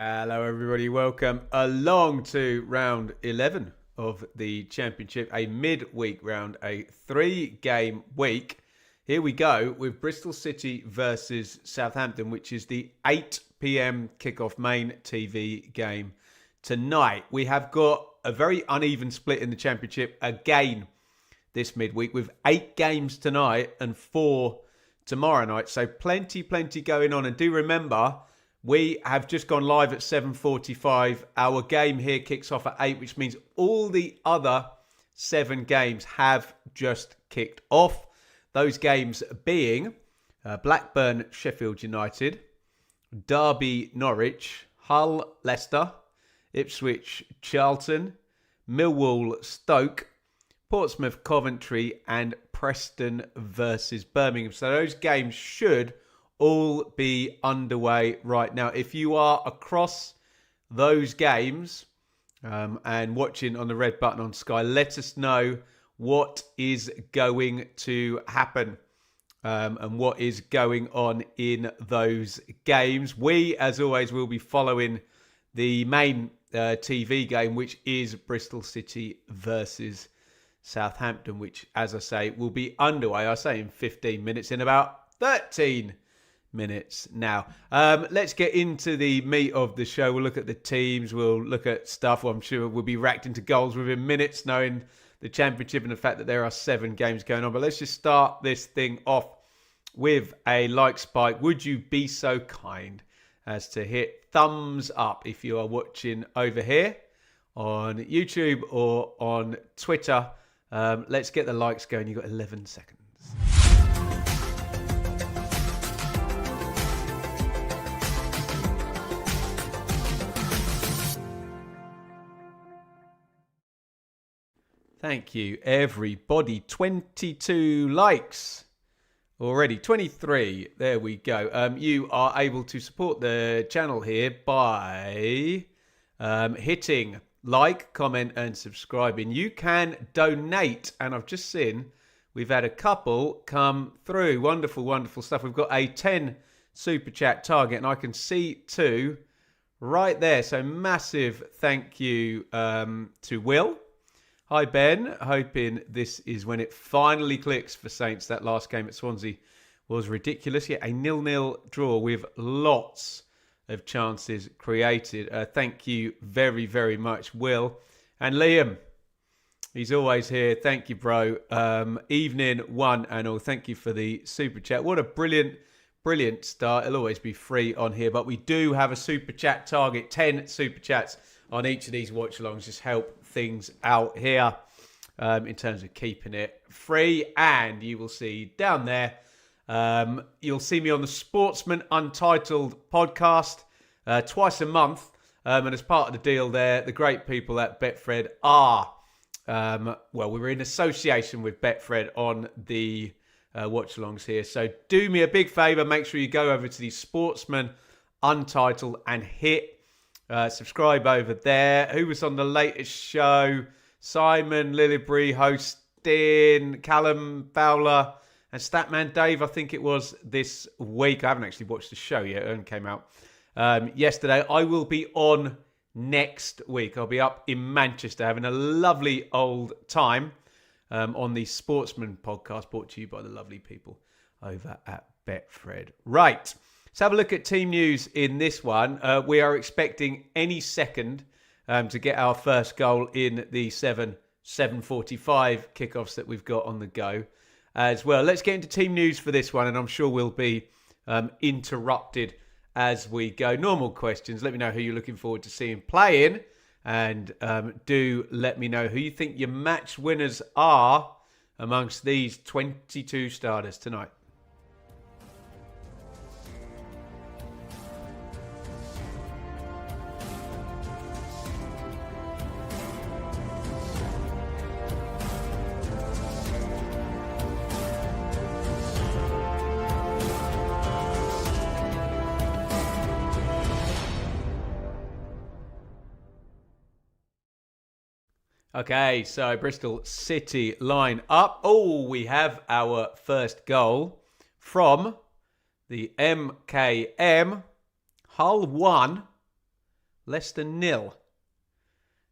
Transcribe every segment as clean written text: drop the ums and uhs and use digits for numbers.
Hello, everybody. Welcome along to round 11 of the Championship, a midweek round, a 3-game week. Here we go with Bristol City versus Southampton, which is the 8 p.m. kickoff main TV game tonight. We have got a very uneven split in the Championship again this midweek with 8 games tonight and 4 tomorrow night. So plenty going on. And do remember, we have just gone live at 7:45. Our game here kicks off at 8, which means all the other 7 games have just kicked off. Those games being Blackburn, Sheffield United, Derby, Norwich, Hull, Leicester, Ipswich, Charlton, Millwall, Stoke, Portsmouth, Coventry, and Preston versus Birmingham. So those games should all be underway right now. If you are across those games and watching on the red button on Sky, let us know what is going to happen and what is going on in those games. We, as always, will be following the main TV game, which is Bristol City versus Southampton, which, as I say, will be underway, I say in 15 minutes, in about 13 minutes now. Let's get into the meat of the show. We'll look at the teams. We'll look at stuff. Well, I'm sure we'll be racked into goals within minutes, knowing the Championship and the fact that there are 7 games going on. But let's just start this thing off with a like spike. Would you be so kind as to hit thumbs up if you are watching over here on YouTube or on Twitter? Let's get the likes going. You've got 11 seconds. Thank you, everybody. 22 likes already. 23. There we go. You are able to support the channel here by hitting like, comment, and subscribing. You can donate, and I've just seen we've had a couple come through. Wonderful stuff. We've got a 10 super chat target, and I can see 2 right there. So massive thank you to Will. Hi, Ben. Hoping this is when it finally clicks for Saints. That last game at Swansea was ridiculous. Yet a 0-0 draw with lots of chances created. Thank you very much, Will. And Liam, he's always here. Thank you, bro. Evening one and all. Thank you for the super chat. What a brilliant start. It'll always be free on here, but we do have a super chat target. 10 super chats on each of these watch alongs. Just help things out here in terms of keeping it free. And you will see down there, you'll see me on the Sportsman Untitled podcast twice a month. And as part of the deal there, the great people at Betfred are, we're in association with Betfred on the watch-alongs here. So do me a big favour, make sure you go over to the Sportsman Untitled and hit subscribe over there. Who was on the latest show? Simon Lillibury hosting, Callum Fowler, and Statman Dave, I think it was this week. I haven't actually watched the show yet. It only came out yesterday. I will be on next week. I'll be up in Manchester having a lovely old time on the Sportsman podcast, brought to you by the lovely people over at Betfred. Right. Let's have a look at team news in this one. We are expecting any second to get our first goal in the 7:45 kickoffs that we've got on the go as well. Let's get into team news for this one, and I'm sure we'll be interrupted as we go. Normal questions. Let me know who you're looking forward to seeing playing, and do let me know who you think your match winners are amongst these 22 starters tonight. Okay, so Bristol City line up. Oh, we have our first goal from the MKM. Hull 1, Leicester 0.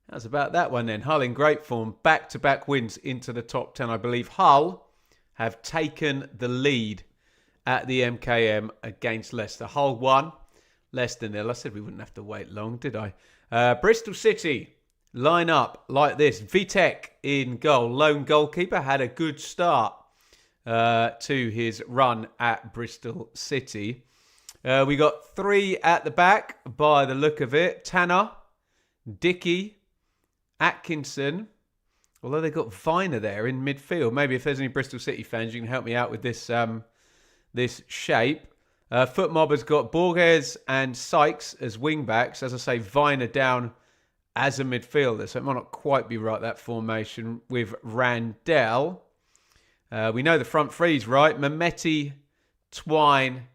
That's about that one then. Hull in great form. Back-to-back wins into the top 10. I believe Hull have taken the lead at the MKM against Leicester. Hull 1, Leicester 0. I said we wouldn't have to wait long, did I? Bristol City line up like this. Vitek in goal. Lone goalkeeper. Had a good start to his run at Bristol City. We got 3 at the back by the look of it. Tanner, Dickey, Atkinson. Although they've got Viner there in midfield. Maybe if there's any Bristol City fans, you can help me out with this this shape. Footmob has got Borges and Sykes as wing-backs. As I say, Viner down as a midfielder. So it might not quite be right, that formation, with Randell. We know the front three's right. Mehmeti, Twine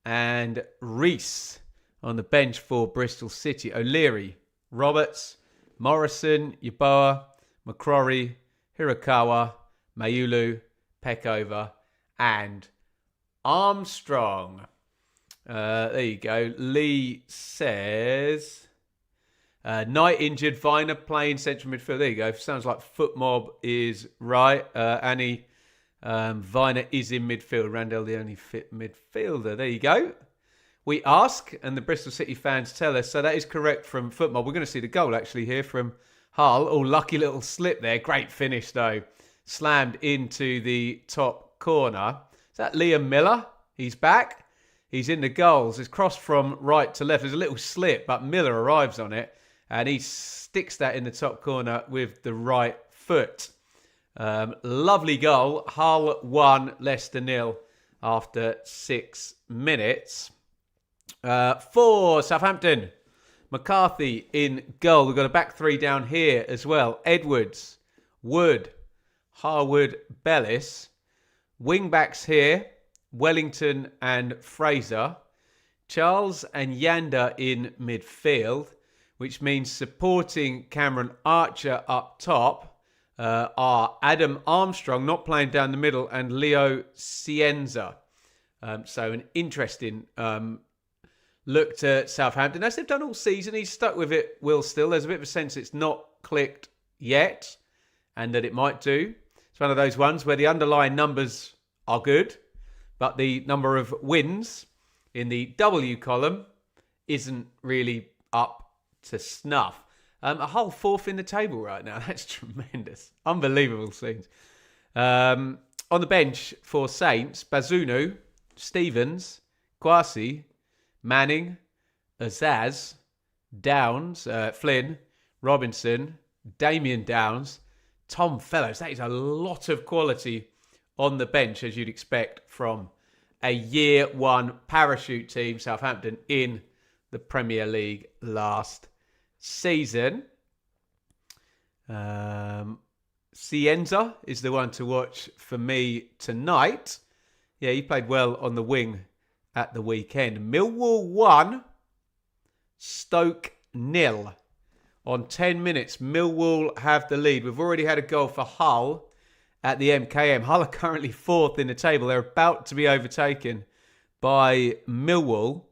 and Reese on the bench for Bristol City. O'Leary, Roberts, Morrison, Yeboah, McCrory, Hirakawa, Mayulu, Peckover and Armstrong. There you go. Lee says... Knight injured, Viner playing central midfield. There you go. Sounds like Footmob is right. Annie, Viner is in midfield. Randall, the only fit midfielder. There you go. We ask, and the Bristol City fans tell us. So that is correct from Footmob. We're going to see the goal actually here from Hull. Oh, lucky little slip there. Great finish though. Slammed into the top corner. Is that Liam Miller? He's back. He's in the goals. It's crossed from right to left. There's a little slip, but Miller arrives on it. And he sticks that in the top corner with the right foot. Lovely goal. Hull 1, Leicester 0 after 6 minutes. For Southampton, McCarthy in goal. We've got a back 3 down here as well. Edwards, Wood, Harwood, Bellis. Wing backs here, Wellington and Fraser. Charles and Yanda in midfield, which means supporting Cameron Archer up top are Adam Armstrong, not playing down the middle, and Leo Cienza. So an interesting look to Southampton. As they've done all season, he's stuck with it, Will, still. There's a bit of a sense it's not clicked yet, and that it might do. It's one of those ones where the underlying numbers are good, but the number of wins in the W column isn't really up to snuff. A whole 4th in the table right now. That's tremendous. Unbelievable scenes. On the bench for Saints, Bazunu, Stevens, Kwasi, Manning, Azaz, Downs, Flynn, Robinson, Damien Downs, Tom Fellows. That is a lot of quality on the bench, as you'd expect from a year 1 parachute team, Southampton, in the Premier League last season. Cienza is the one to watch for me tonight. Yeah, he played well on the wing at the weekend. Millwall 1, Stoke 0. On 10 minutes, Millwall have the lead. We've already had a goal for Hull at the MKM. Hull are currently 4th in the table. They're about to be overtaken by Millwall,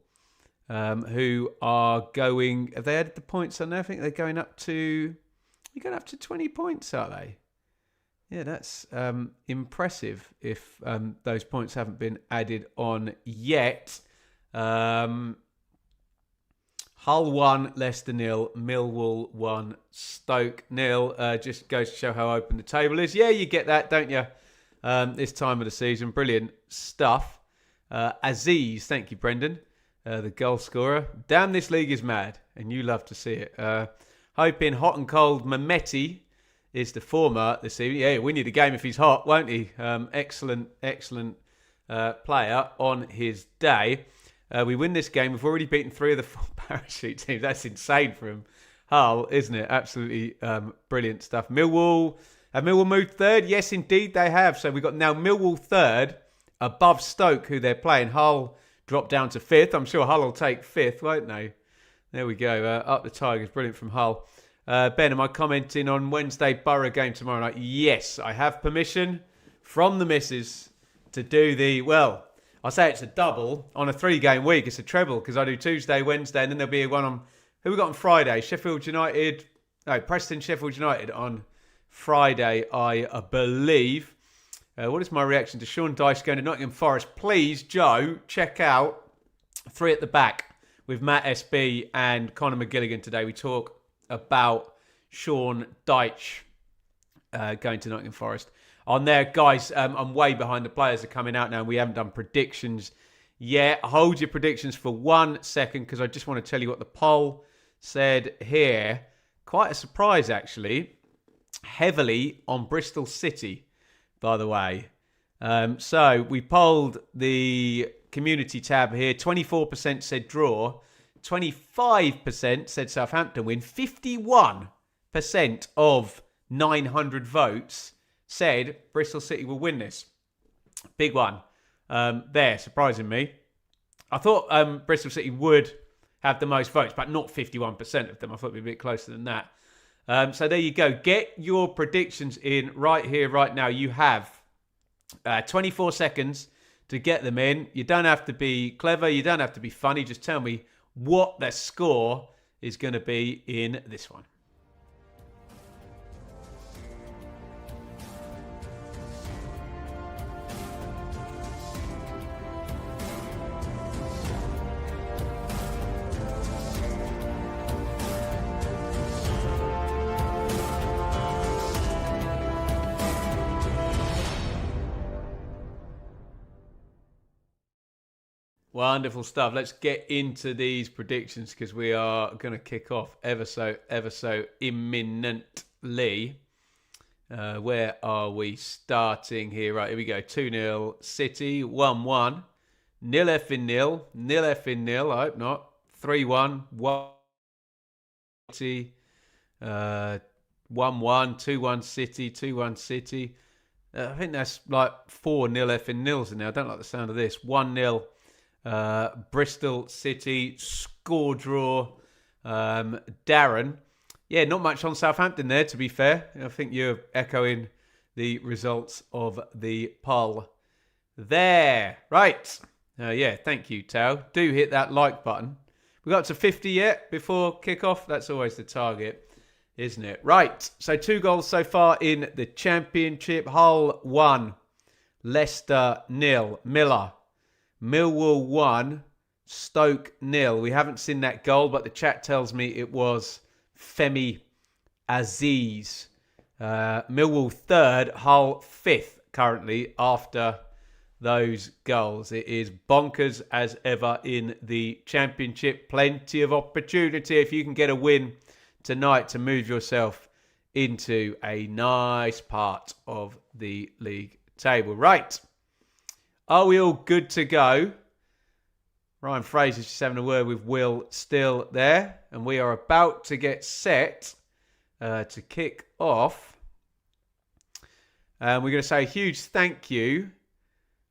who are going... Have they added the points on there? I think they're going up to... You're going up to 20 points, are they? Yeah, that's impressive if those points haven't been added on yet. Hull 1, Leicester 0, Millwall 1, Stoke 0. Just goes to show how open the table is. Yeah, you get that, don't you? This time of the season. Brilliant stuff. Aziz, thank you, Brendan, the goal scorer. Damn, this league is mad, and you love to see it. Hoping hot and cold Mehmeti is the former this evening. Yeah, we need a game if he's hot, won't he? Excellent player on his day. We win this game. We've already beaten 3 of the 4 parachute teams. That's insane from Hull, isn't it? Absolutely brilliant stuff. Millwall. Have Millwall moved 3rd? Yes, indeed they have. So we've got now Millwall 3rd above Stoke, who they're playing. Hull dropped down to 5th. I'm sure Hull will take 5th, won't they? There we go. Up the Tigers. Brilliant from Hull. Ben, am I commenting on Wednesday Borough game tomorrow night? Yes, I have permission from the missus to do the... Well, I say it's a double. On a 3-game week, it's a treble because I do Tuesday, Wednesday, and then there'll be one on Who we got on Friday? Preston Sheffield United on Friday, I believe. What is my reaction to Sean Dyche going to Nottingham Forest? Please, Joe, check out 3 at the Back with Matt SB and Conor McGilligan today. We talk about Sean Dyche going to Nottingham Forest. On there, guys, I'm way behind. The players are coming out now. We haven't done predictions yet. Hold your predictions for 1 second because I just want to tell you what the poll said here. Quite a surprise, actually. Heavily on Bristol City, by the way. So we polled the community tab here. 24% said draw. 25% said Southampton win. 51% of 900 votes said Bristol City will win this. Big one. There, surprising me. I thought Bristol City would have the most votes, but not 51% of them. I thought it'd be a bit closer than that. So there you go. Get your predictions in right here, right now. You have 24 seconds to get them in. You don't have to be clever. You don't have to be funny. Just tell me what the score is going to be in this one. Wonderful stuff. Let's get into these predictions because we are going to kick off ever so imminently. Where are we starting here? Right, here we go. 2-0 City, 1-1. 0-0, 0-0, I hope not. 3-1, 1 City, 1-1, 2-1 City, 2-1 City. I think that's like 4 0-0s in there. I don't like the sound of this. 1-0. Bristol City, score draw. Darren. Yeah, not much on Southampton there, to be fair. I think you're echoing the results of the poll there. Right. Yeah, thank you, Tao. Do hit that like button. We got to 50 yet before kickoff? That's always the target, isn't it? Right. So 2 goals so far in the Championship. Hull 1. Leicester 0. Miller. Millwall 1, Stoke 0. We haven't seen that goal, but the chat tells me it was Femi Aziz. Millwall 3rd, Hull 5th currently after those goals. It is bonkers as ever in the Championship. Plenty of opportunity if you can get a win tonight to move yourself into a nice part of the league table. Right. Are we all good to go? Ryan Fraser's just having a word with Will still there. And we are about to get set to kick off. We're going to say a huge thank you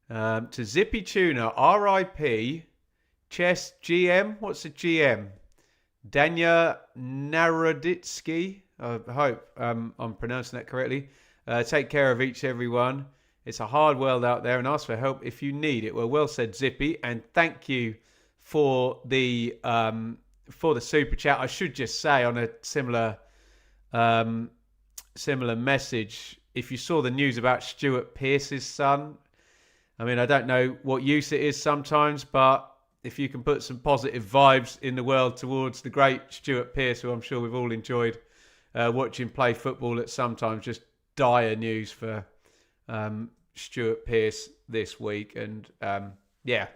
to Zippy Tuna, RIP, Chess GM. What's a GM? Danya Naroditsky. I hope I'm pronouncing that correctly. Take care of everyone. It's a hard world out there and ask for help if you need it. Well said, Zippy. And thank you for the super chat. I should just say on a similar message, if you saw the news about Stuart Pearce's son, I mean, I don't know what use it is sometimes, but if you can put some positive vibes in the world towards the great Stuart Pearce, who I'm sure we've all enjoyed watching play football at sometimes, just dire news for Stuart Pearce this week. And yeah,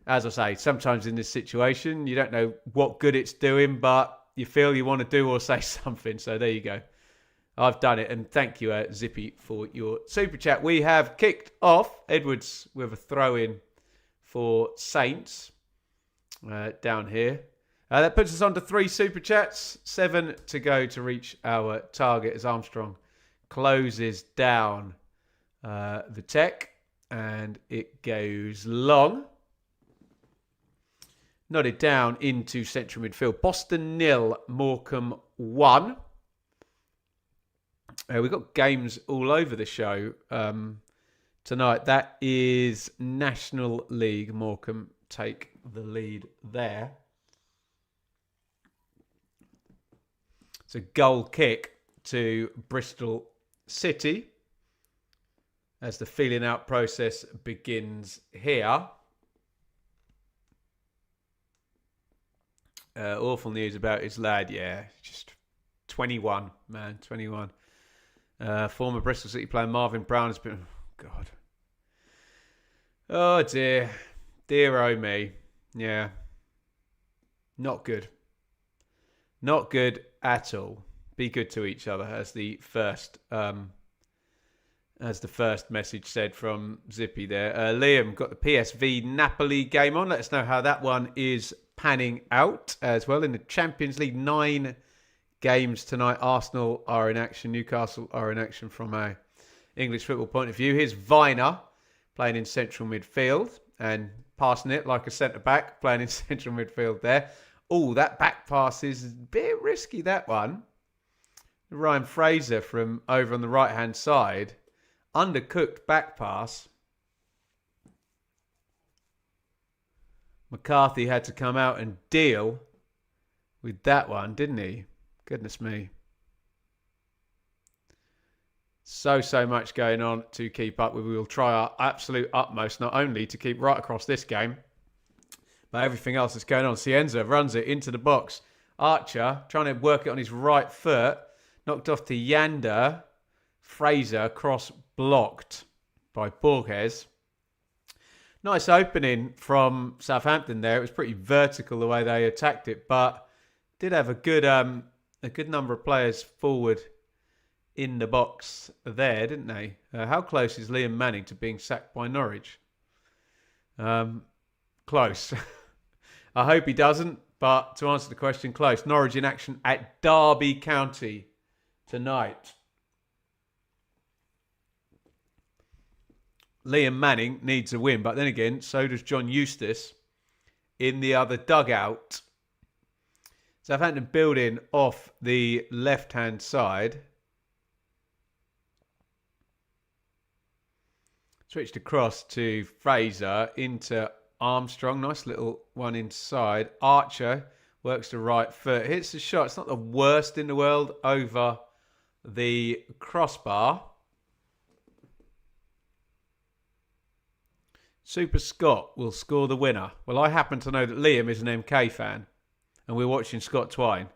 as I say, sometimes in this situation you don't know what good it's doing, but you feel you want to do or say something. So there you go, I've done it. And thank you, Zippy, for your super chat. We have kicked off. Edwards with a throw in for Saints down here. That puts us on to 3 super chats, 7 to go to reach our target as Armstrong closes down the tech, and it goes long. Nodded down into central midfield. Boston 0, Morecambe 1. We've got games all over the show tonight. That is National League. Morecambe take the lead there. It's a goal kick to Bristol City as the feeling out process begins here. Awful news about his lad. Yeah, just 21, man, 21. Former Bristol City player Marvin Brown has been... Oh, God. Oh, dear. Dear, oh, me. Yeah. Not good. Not good at all. Be good to each other, as the first message said from Zippy there. Liam got the PSV Napoli game on. Let us know how that one is panning out as well. In the Champions League, 9 games tonight. Arsenal are in action. Newcastle are in action from a English football point of view. Here's Viner playing in central midfield and passing it like a centre-back, playing in central midfield there. Oh, that back pass is a bit risky, that one. Ryan Fraser from over on the right-hand side. Undercooked back pass. McCarthy had to come out and deal with that one, didn't he? Goodness me. So much going on to keep up with. We will try our absolute utmost, not only to keep right across this game, but everything else that's going on. Cienza runs it into the box. Archer trying to work it on his right foot. Knocked off to Yander. Fraser cross blocked by Borges. Nice opening from Southampton there. It was pretty vertical the way they attacked it, but did have a good number of players forward in the box there, didn't they? How close is Liam Manning to being sacked by Norwich? Close. I hope he doesn't, but to answer the question, close. Norwich in action at Derby County tonight. Liam Manning needs a win, but then again, so does John Eustace in the other dugout. Southampton building off the left-hand side. Switched across to Fraser into Armstrong. Nice little one inside. Archer works the right foot. Hits the shot. It's not the worst in the world over the crossbar. Super Scott will score the winner. Well, I happen to know that Liam is an MK fan, and we're watching Scott Twine.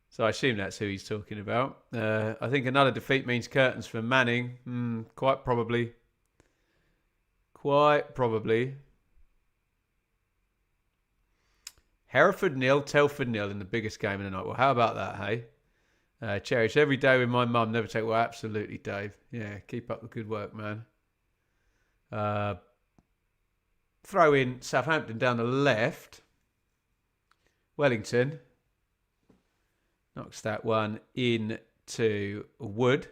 So I assume that's who he's talking about. I think another defeat means curtains for Manning. Quite probably. Quite probably. Hereford 0, Telford 0 in the biggest game of the night. Well, how about that, hey? Cherish every day with my mum. Never take... Well, absolutely, Dave. Yeah, keep up the good work, man. Throw in Southampton down the left. Wellington knocks that one into Wood.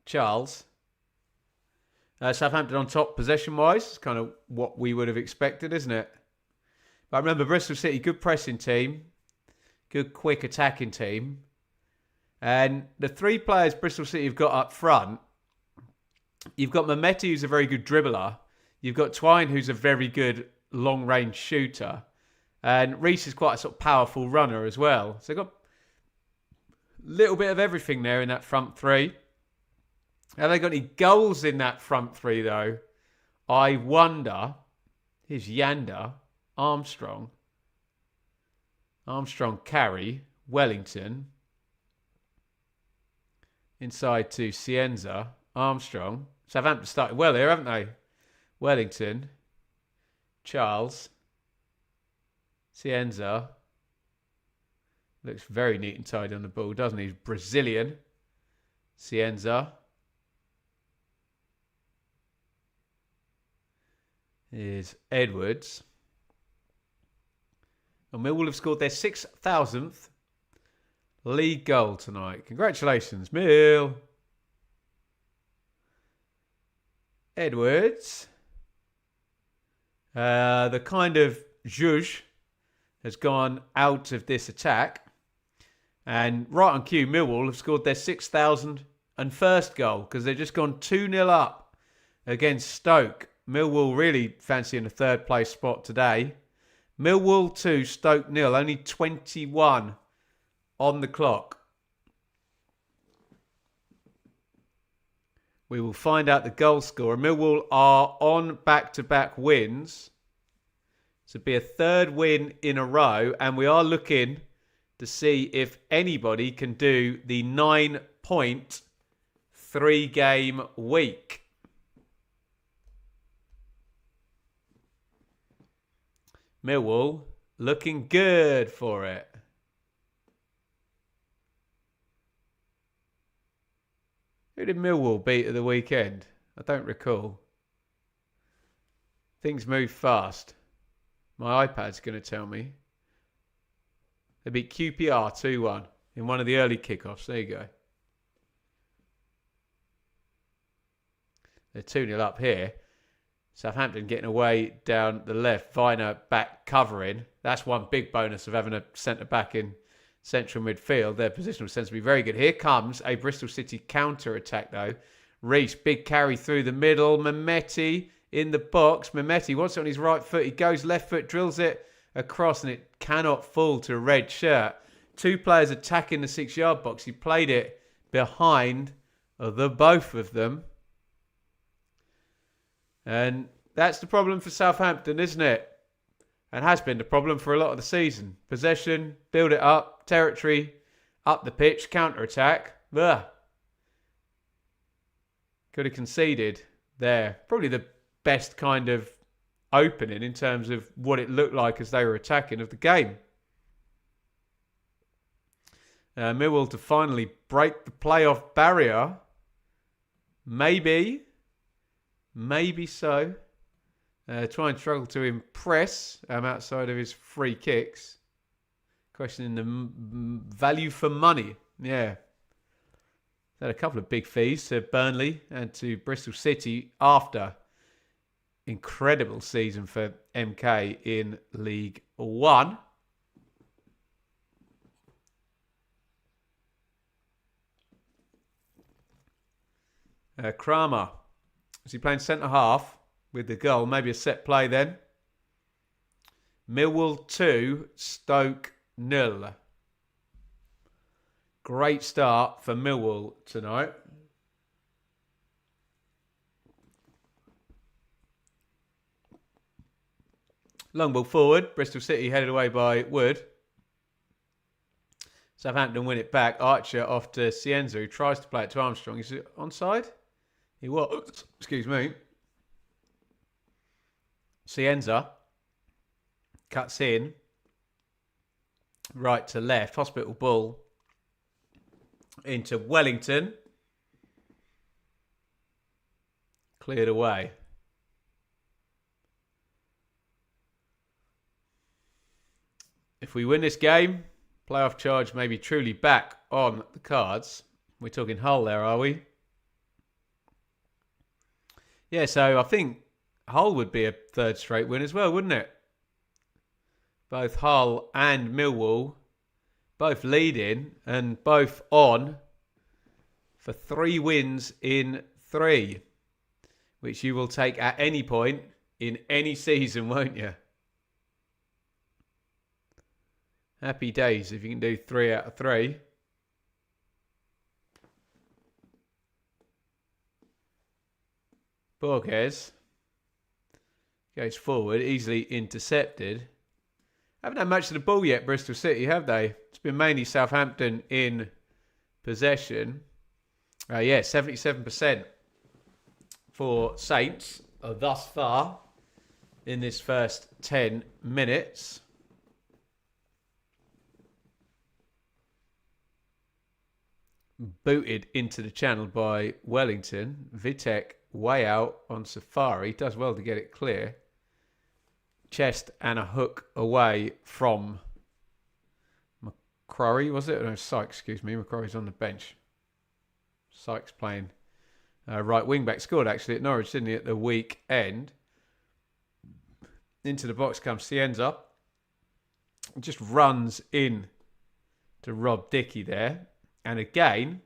Charles. Southampton on top possession-wise. It's kind of what we would have expected, isn't it? But remember, Bristol City, good pressing team. Good quick attacking team. And the 3 players Bristol City have got up front, you've got Mehmeti, who's a very good dribbler. You've got Twine, who's a very good long-range shooter. And Reese is quite a sort of powerful runner as well. So they've got a little bit of everything there in that front 3. Have they got any goals in that front 3, though? I wonder. Here's Yander, Armstrong, Carey, Wellington. Inside to Cienza, Armstrong. Southampton started well here, haven't they? Wellington, Charles, Cienza. Looks very neat and tidy on the ball, doesn't he? He's Brazilian. Cienza. Here's Edwards. And Millwall have scored their 6,000th league goal tonight. Congratulations, Mill. Edwards. The kind of zhuzh has gone out of this attack. And right on cue, Millwall have scored their 6,001st goal because they've just gone 2-0 up against Stoke. Millwall really fancying a third place spot today. Millwall 2, Stoke 0. Only 21 on the clock. We will find out the goal scorer. Millwall are on back-to-back wins. So it'll be a third win in a row. And we are looking to see if anybody can do the 9-point 3-game week. Millwall looking good for it. Who did Millwall beat at the weekend? I don't recall. Things move fast. My iPad's going to tell me. They beat QPR 2-1 in one of the early kickoffs. There you go. They're 2-0 up here. Southampton getting away down the left. Viner back covering. That's one big bonus of having a centre-back in central midfield. Their positional sense will be very good. Here comes a Bristol City counter-attack, though. Reese, big carry through the middle. Mehmeti in the box. Mehmeti wants it on his right foot. He goes left foot, drills it across, and it cannot fall to a red shirt. Two players attacking the 6-yard box. He played it behind the both of them. And that's the problem for Southampton, isn't it? And has been the problem for a lot of the season. Possession, build it up, territory, up the pitch, counter-attack. Ugh. Could have conceded there. Probably the best kind of opening in terms of what it looked like as they were attacking of the game. Millwall to finally break the playoff barrier. Maybe so. Try and struggle to impress outside of his free kicks. Questioning the value for money. Yeah. Had a couple of big fees to Burnley and to Bristol City after incredible season for MK in League One. Kramer. Is he playing centre half with the goal? Maybe a set play then. Millwall 2, Stoke 0. Great start for Millwall tonight. Long ball forward. Bristol City headed away by Wood. Southampton win it back. Archer off to Cienza, who tries to play it to Armstrong. Is it onside? He was. Excuse me. Cienza cuts in. Right to left. Hospital ball into Wellington. Cleared away. If we win this game, playoff charge may be truly back on the cards. We're talking Hull there, are we? Yeah, so I think Hull would be a third straight win as well, wouldn't it? Both Hull and Millwall, both leading and both on for 3 wins in 3, which you will take at any point in any season, won't you? Happy days if you can do 3 out of 3. Borges goes forward, easily intercepted. Haven't had much of the ball yet, Bristol City, have they? It's been mainly Southampton in possession. 77% for Saints thus far in this first 10 minutes. Booted into the channel by Wellington. Vitek way out on Safari. Does well to get it clear. Chest and a hook away from McCrory, was it? No, Sykes, excuse me. McCrory's on the bench. Sykes playing right wing back. Scored actually at Norwich, didn't he, at the weekend. Into the box comes Cienza. Just runs in to Rob Dickey there. And again,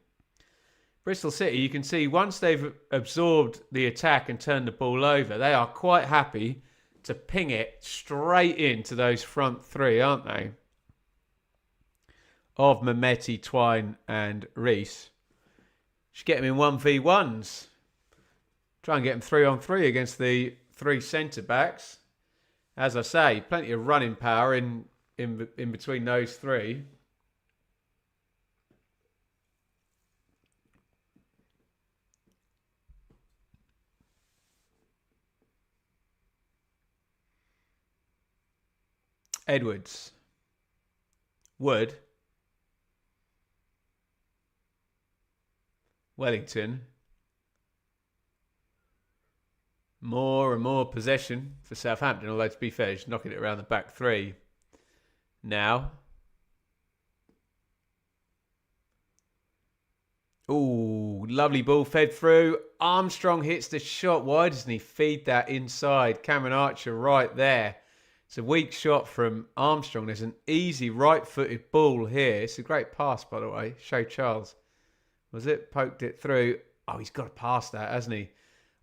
Bristol City, you can see once they've absorbed the attack and turned the ball over, they are quite happy to ping it straight into those front three, aren't they? Of Mehmeti, Twine and Reese. Should get him in 1v1s. Try and get him 3-on-3 against the three centre-backs. As I say, plenty of running power in between those three. Edwards. Wood. Wellington. More and more possession for Southampton, although to be fair, he's knocking it around the back three. Now. Ooh, lovely ball fed through. Armstrong hits the shot. Why doesn't he feed that inside? Cameron Archer right there. It's a weak shot from Armstrong. There's an easy right-footed ball here. It's a great pass, by the way. Show Charles. Was it? Poked it through. Oh, he's got to pass that, hasn't he?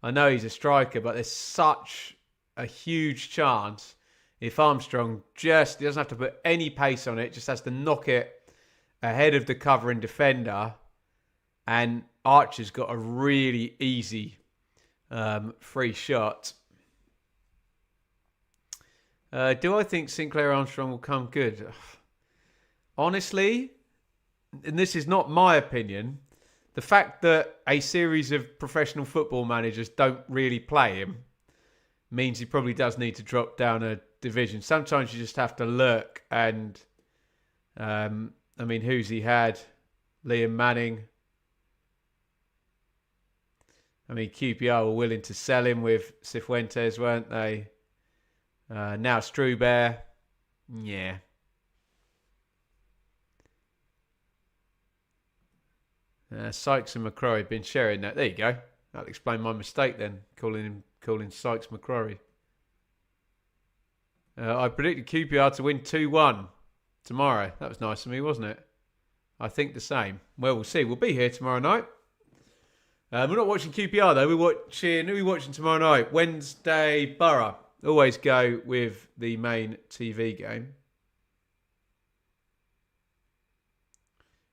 I know he's a striker, but there's such a huge chance if Armstrong he doesn't have to put any pace on it, just has to knock it ahead of the covering defender. And Archer's got a really easy free shot. Do I think Sinclair Armstrong will come good? Honestly, and this is not my opinion, the fact that a series of professional football managers don't really play him means he probably does need to drop down a division. Sometimes you just have to lurk. And, who's he had? Liam Manning. QPR were willing to sell him with Cifuentes, weren't they? Now Struber. Yeah. Sykes and McCrory have been sharing that. There you go. That'll explain my mistake then, calling Sykes McCrory. I predicted QPR to win 2-1 tomorrow. That was nice of me, wasn't it? I think the same. Well, we'll see. We'll be here tomorrow night. We're not watching QPR though. Who are we watching tomorrow night? Wednesday, Borough. Always go with the main TV game.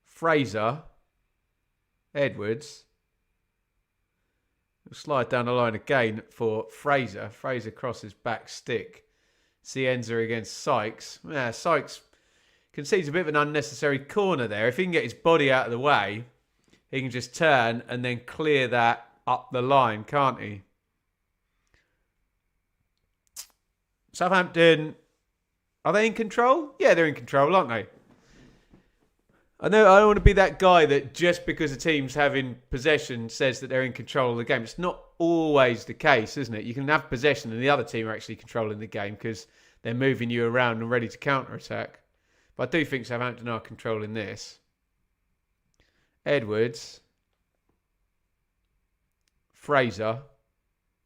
Fraser. Edwards. We'll slide down the line again for Fraser. Fraser crosses back stick. Cienza against Sykes. Yeah, Sykes concedes a bit of an unnecessary corner there. If he can get his body out of the way, he can just turn and then clear that up the line, can't he? Southampton, are they in control? Yeah, they're in control, aren't they? I know I don't want to be that guy that just because a team's having possession says that they're in control of the game. It's not always the case, isn't it? You can have possession and the other team are actually controlling the game because they're moving you around and ready to counter-attack. But I do think Southampton are controlling this. Edwards. Fraser.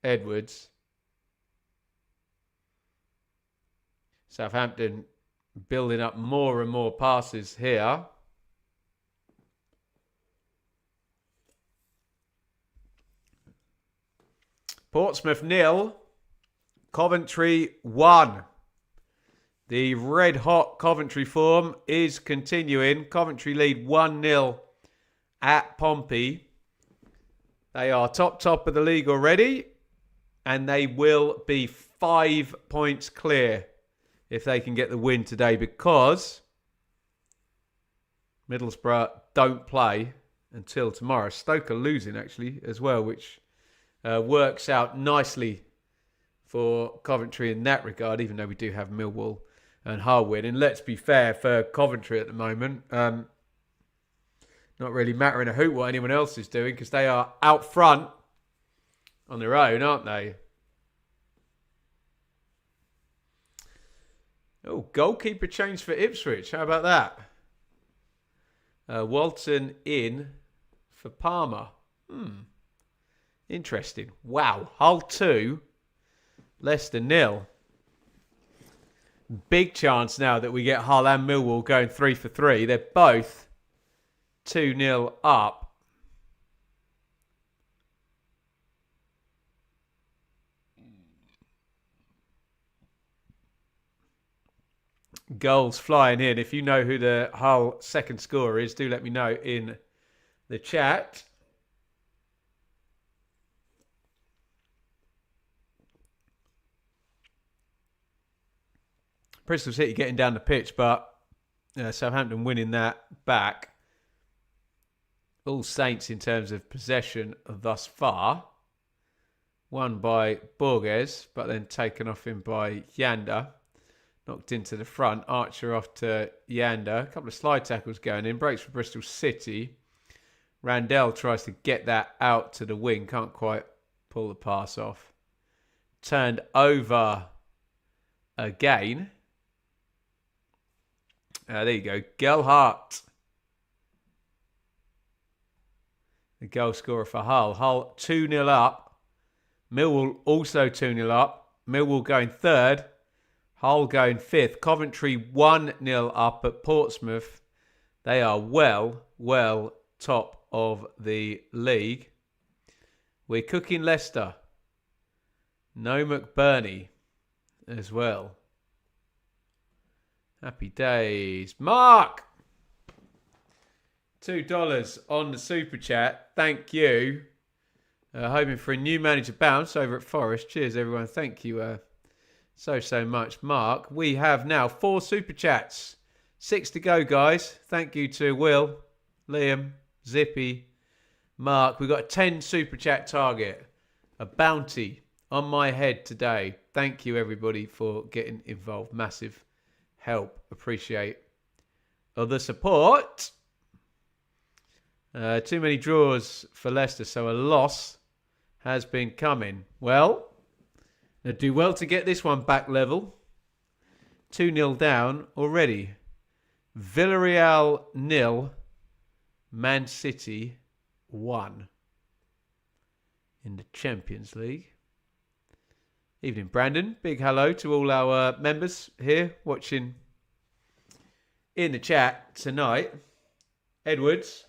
Edwards. Southampton building up more and more passes here. Portsmouth 0, Coventry 1. The red-hot Coventry form is continuing. Coventry lead 1-0 at Pompey. They are top of the league already, and they will be 5 points clear if they can get the win today, because Middlesbrough don't play until tomorrow. Stoke are losing, actually, as well, which works out nicely for Coventry in that regard, even though we do have Millwall and Hull winning. Let's be fair, for Coventry at the moment, not really mattering a hoot what anyone else is doing, because they are out front on their own, aren't they? Oh, goalkeeper change for Ipswich. How about that? Walton in for Palmer. Interesting. Wow. Hull 2, Leicester 0. Big chance now that we get Hull and Millwall going 3 for 3. They're both 2-0 up. goals flying in. If you know who the Hull second scorer is, do let me know in the chat. Bristol City getting down the pitch, but Southampton winning that back. All Saints in terms of possession thus far. Won by Borges, but then taken off him by Yanda. Knocked into the front. Archer off to Yanda. A couple of slide tackles going in. Breaks for Bristol City. Randell tries to get that out to the wing. Can't quite pull the pass off. Turned over again. There you go. Gelhardt. The goal scorer for Hull. Hull 2-0 up. Millwall also 2-0 up. Millwall going third. Hull going fifth. Coventry 1-0 up at Portsmouth. They are well top of the league. We're cooking Leicester. No McBurney as well. Happy days. Mark! $2 on the super chat. Thank you. Hoping for a new manager bounce over at Forest. Cheers, everyone. Thank you so much, Mark. We have now 4 super chats. 6 to go, guys. Thank you to Will, Liam, Zippy, Mark. We've got a 10 super chat target. A bounty on my head today. Thank you, everybody, for getting involved. Massive help. Appreciate all the support. Too many draws for Leicester, so a loss has been coming. Well, they do well to get this one back level. 2-0 down already. Villarreal 0, Man City 1 in the Champions League. Evening, Brandon. Big hello to all our members here watching in the chat tonight. Edwards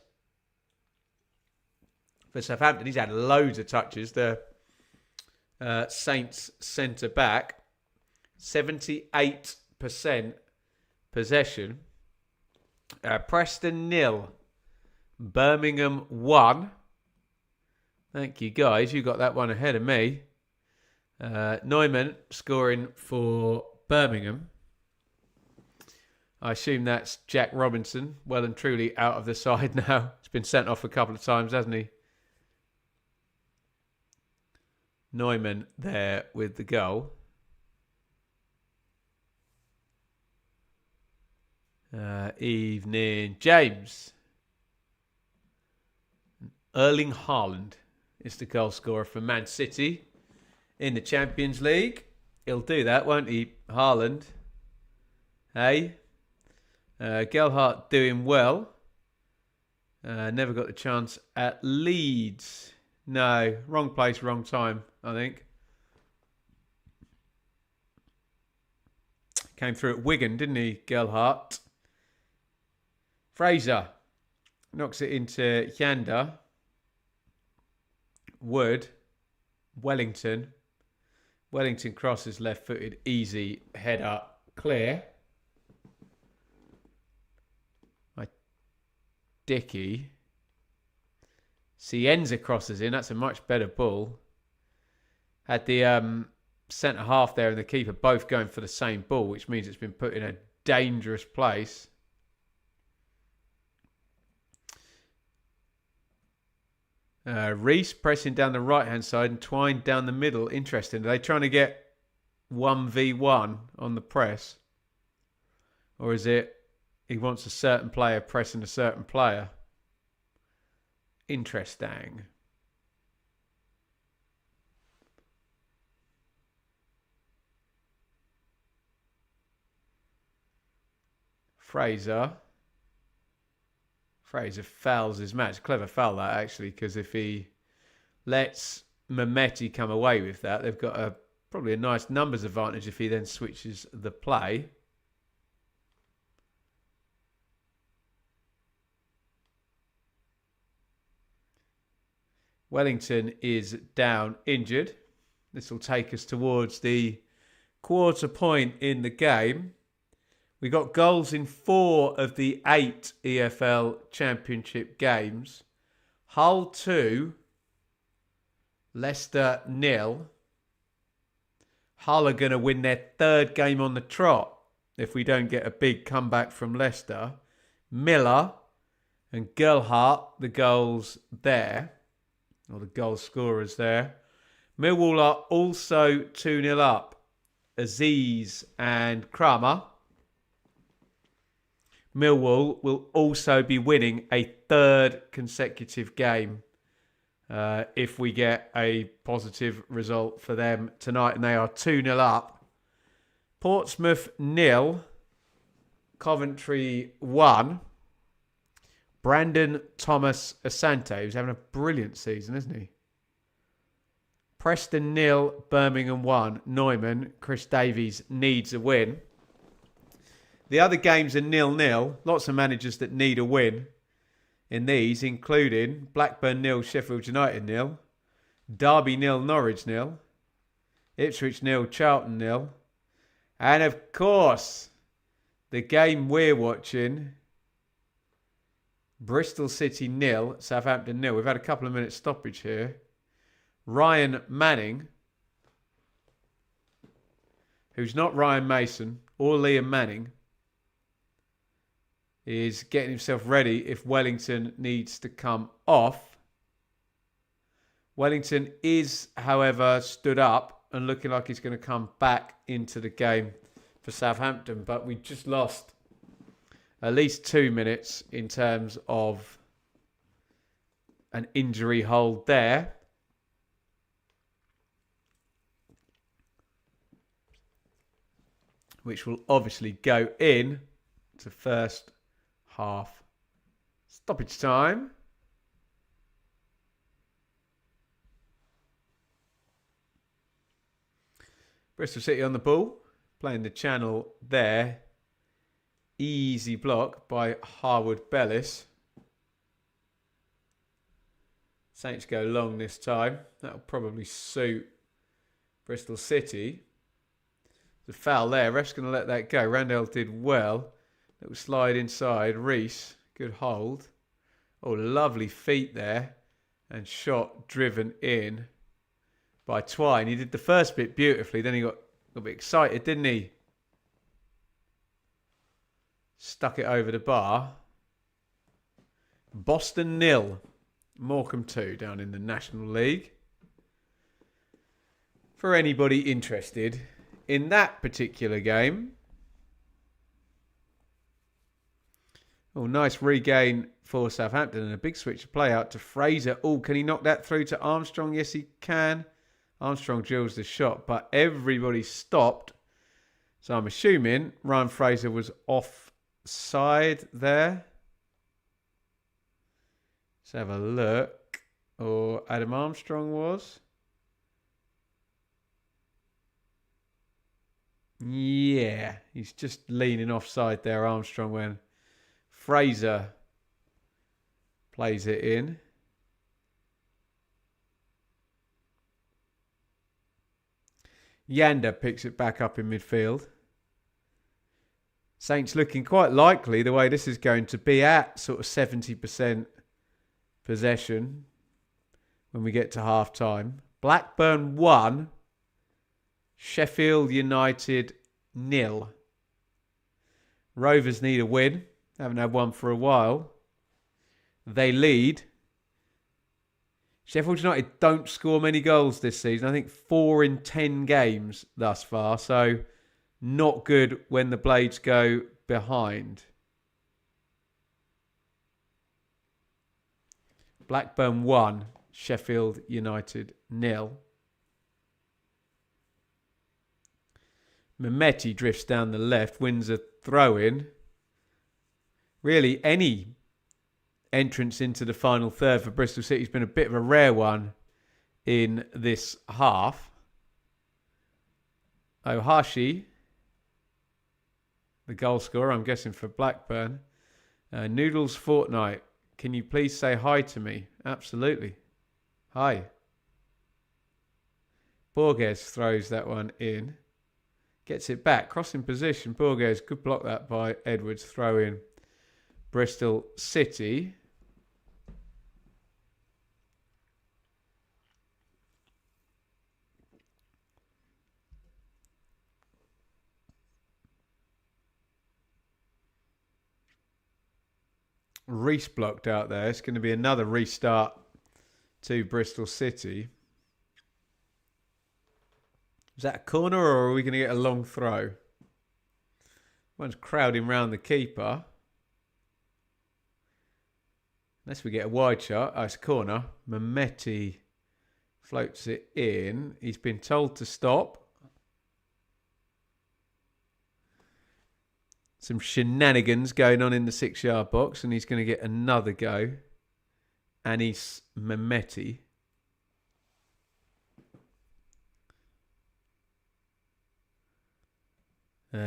for Southampton. He's had loads of touches. The Saints centre back. 78% possession. Preston 0. Birmingham 1. Thank you, guys. You got that one ahead of me. Neumann scoring for Birmingham. I assume that's Jack Robinson. Well and truly out of the side now. He's been sent off a couple of times, hasn't he? Neumann there with the goal. Evening, James. Erling Haaland is the goal scorer for Man City in the Champions League. He'll do that, won't he, Haaland? Hey? Gelhardt doing well. Never got the chance at Leeds. No, wrong place, wrong time, I think. Came through at Wigan, didn't he, Gelhardt? Fraser knocks it into Yanda. Wood. Wellington. Wellington crosses left-footed, easy, head up, clear. My Dicky. Cienza crosses in. That's a much better ball. Had the centre-half there and the keeper both going for the same ball, which means it's been put in a dangerous place. Reese pressing down the right-hand side and Twine down the middle. Interesting. Are they trying to get 1v1 on the press? Or is it he wants a certain player pressing a certain player? Interesting. Fraser fouls his match. Clever foul that, actually, because if he lets Mehmeti come away with that, they've got probably a nice numbers advantage if he then switches the play. Wellington is down injured. This will take us towards the quarter point in the game. We got goals in 4 of the 8 EFL Championship games. Hull 2, Leicester 0. Hull are going to win their 3rd game on the trot if we don't get a big comeback from Leicester. Miller and Gerhardt, the goals there, or the goal scorers there. Millwall are also 2-0 up. Aziz and Kramer. Millwall will also be winning a 3rd consecutive game if we get a positive result for them tonight, and they are 2-0 up. Portsmouth 0, Coventry 1. Brandon Thomas Asante, who's having a brilliant season, isn't he? Preston 0, Birmingham 1. Neumann, Chris Davies needs a win. The other games are 0-0. Lots of managers that need a win in these, including Blackburn 0, Sheffield United 0, Derby 0, Norwich 0, Ipswich 0, Charlton 0, and of course, the game we're watching, Bristol City 0, Southampton 0. We've had a couple of minutes stoppage here. Ryan Manning, who's not Ryan Mason or Liam Manning, is getting himself ready if Wellington needs to come off. Wellington is, however, stood up and looking like he's going to come back into the game for Southampton. But we just lost at least 2 minutes in terms of an injury hold there. Which will obviously go in to first half stoppage time. Bristol City on the ball, playing the channel there. Easy block by Harwood Bellis. Saints go long this time. That'll probably suit Bristol City. The foul there. Ref's going to let that go. Randell did well. Little slide inside. Reese, good hold. Oh, lovely feet there. And shot driven in by Twine. He did the first bit beautifully. Then he got a bit excited, didn't he? Stuck it over the bar. Boston 0. Morecambe 2 down in the National League. For anybody interested in that particular game. Oh, nice regain for Southampton and a big switch of play out to Fraser. Oh, can he knock that through to Armstrong? Yes, he can. Armstrong drills the shot, but everybody stopped. So I'm assuming Ryan Fraser was offside there. Let's have a look. Or Adam Armstrong was. Yeah, he's just leaning offside there, Armstrong, when Fraser plays it in. Yanda picks it back up in midfield. Saints looking quite likely the way this is going to be at sort of 70% possession when we get to half time. Blackburn 1, Sheffield United 0. Rovers need a win. Haven't had one for a while. They lead. Sheffield United don't score many goals this season. I think 4 in 10 games thus far. So not good when the Blades go behind. Blackburn 1, Sheffield United 0. Mehmeti drifts down the left, wins a throw-in. Really, any entrance into the final third for Bristol City has been a bit of a rare one in this half. Ohashi, the goal scorer, I'm guessing for Blackburn. Noodles Fortnight, can you please say hi to me? Absolutely. Hi. Borges throws that one in. Gets it back. Crossing position. Borges. Good block that by Edwards. Throw in Bristol City. Reese blocked out there. It's going to be another restart to Bristol City. Is that a corner or are we going to get a long throw? One's crowding round the keeper. Unless we get a wide shot. Oh, it's a corner. Mehmeti floats it in. He's been told to stop. Some shenanigans going on in the 6-yard box, and he's going to get another go. Anis Mehmeti.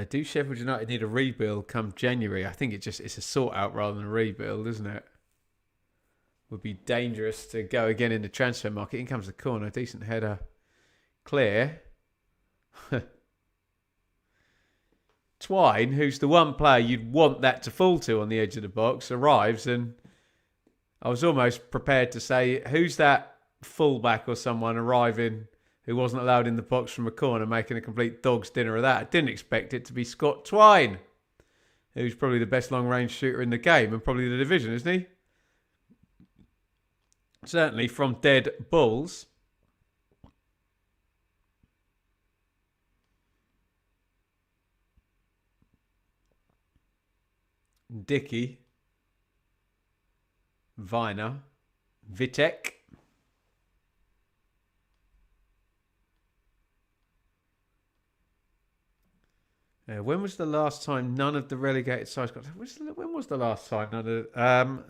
Do Sheffield United need a rebuild come January? I think it's a sort out rather than a rebuild, isn't it? Would be dangerous to go again in the transfer market. In comes the corner, decent header, clear. Twine, who's the one player you'd want that to fall to on the edge of the box, arrives, and I was almost prepared to say, who's that fullback or someone arriving who wasn't allowed in the box from a corner, making a complete dog's dinner of that? I didn't expect it to be Scott Twine, who's probably the best long-range shooter in the game and probably the division, isn't he? Certainly from dead balls. Dickey, Viner, Vitek. When was the last time none of the relegated sides got... When was the last time none of...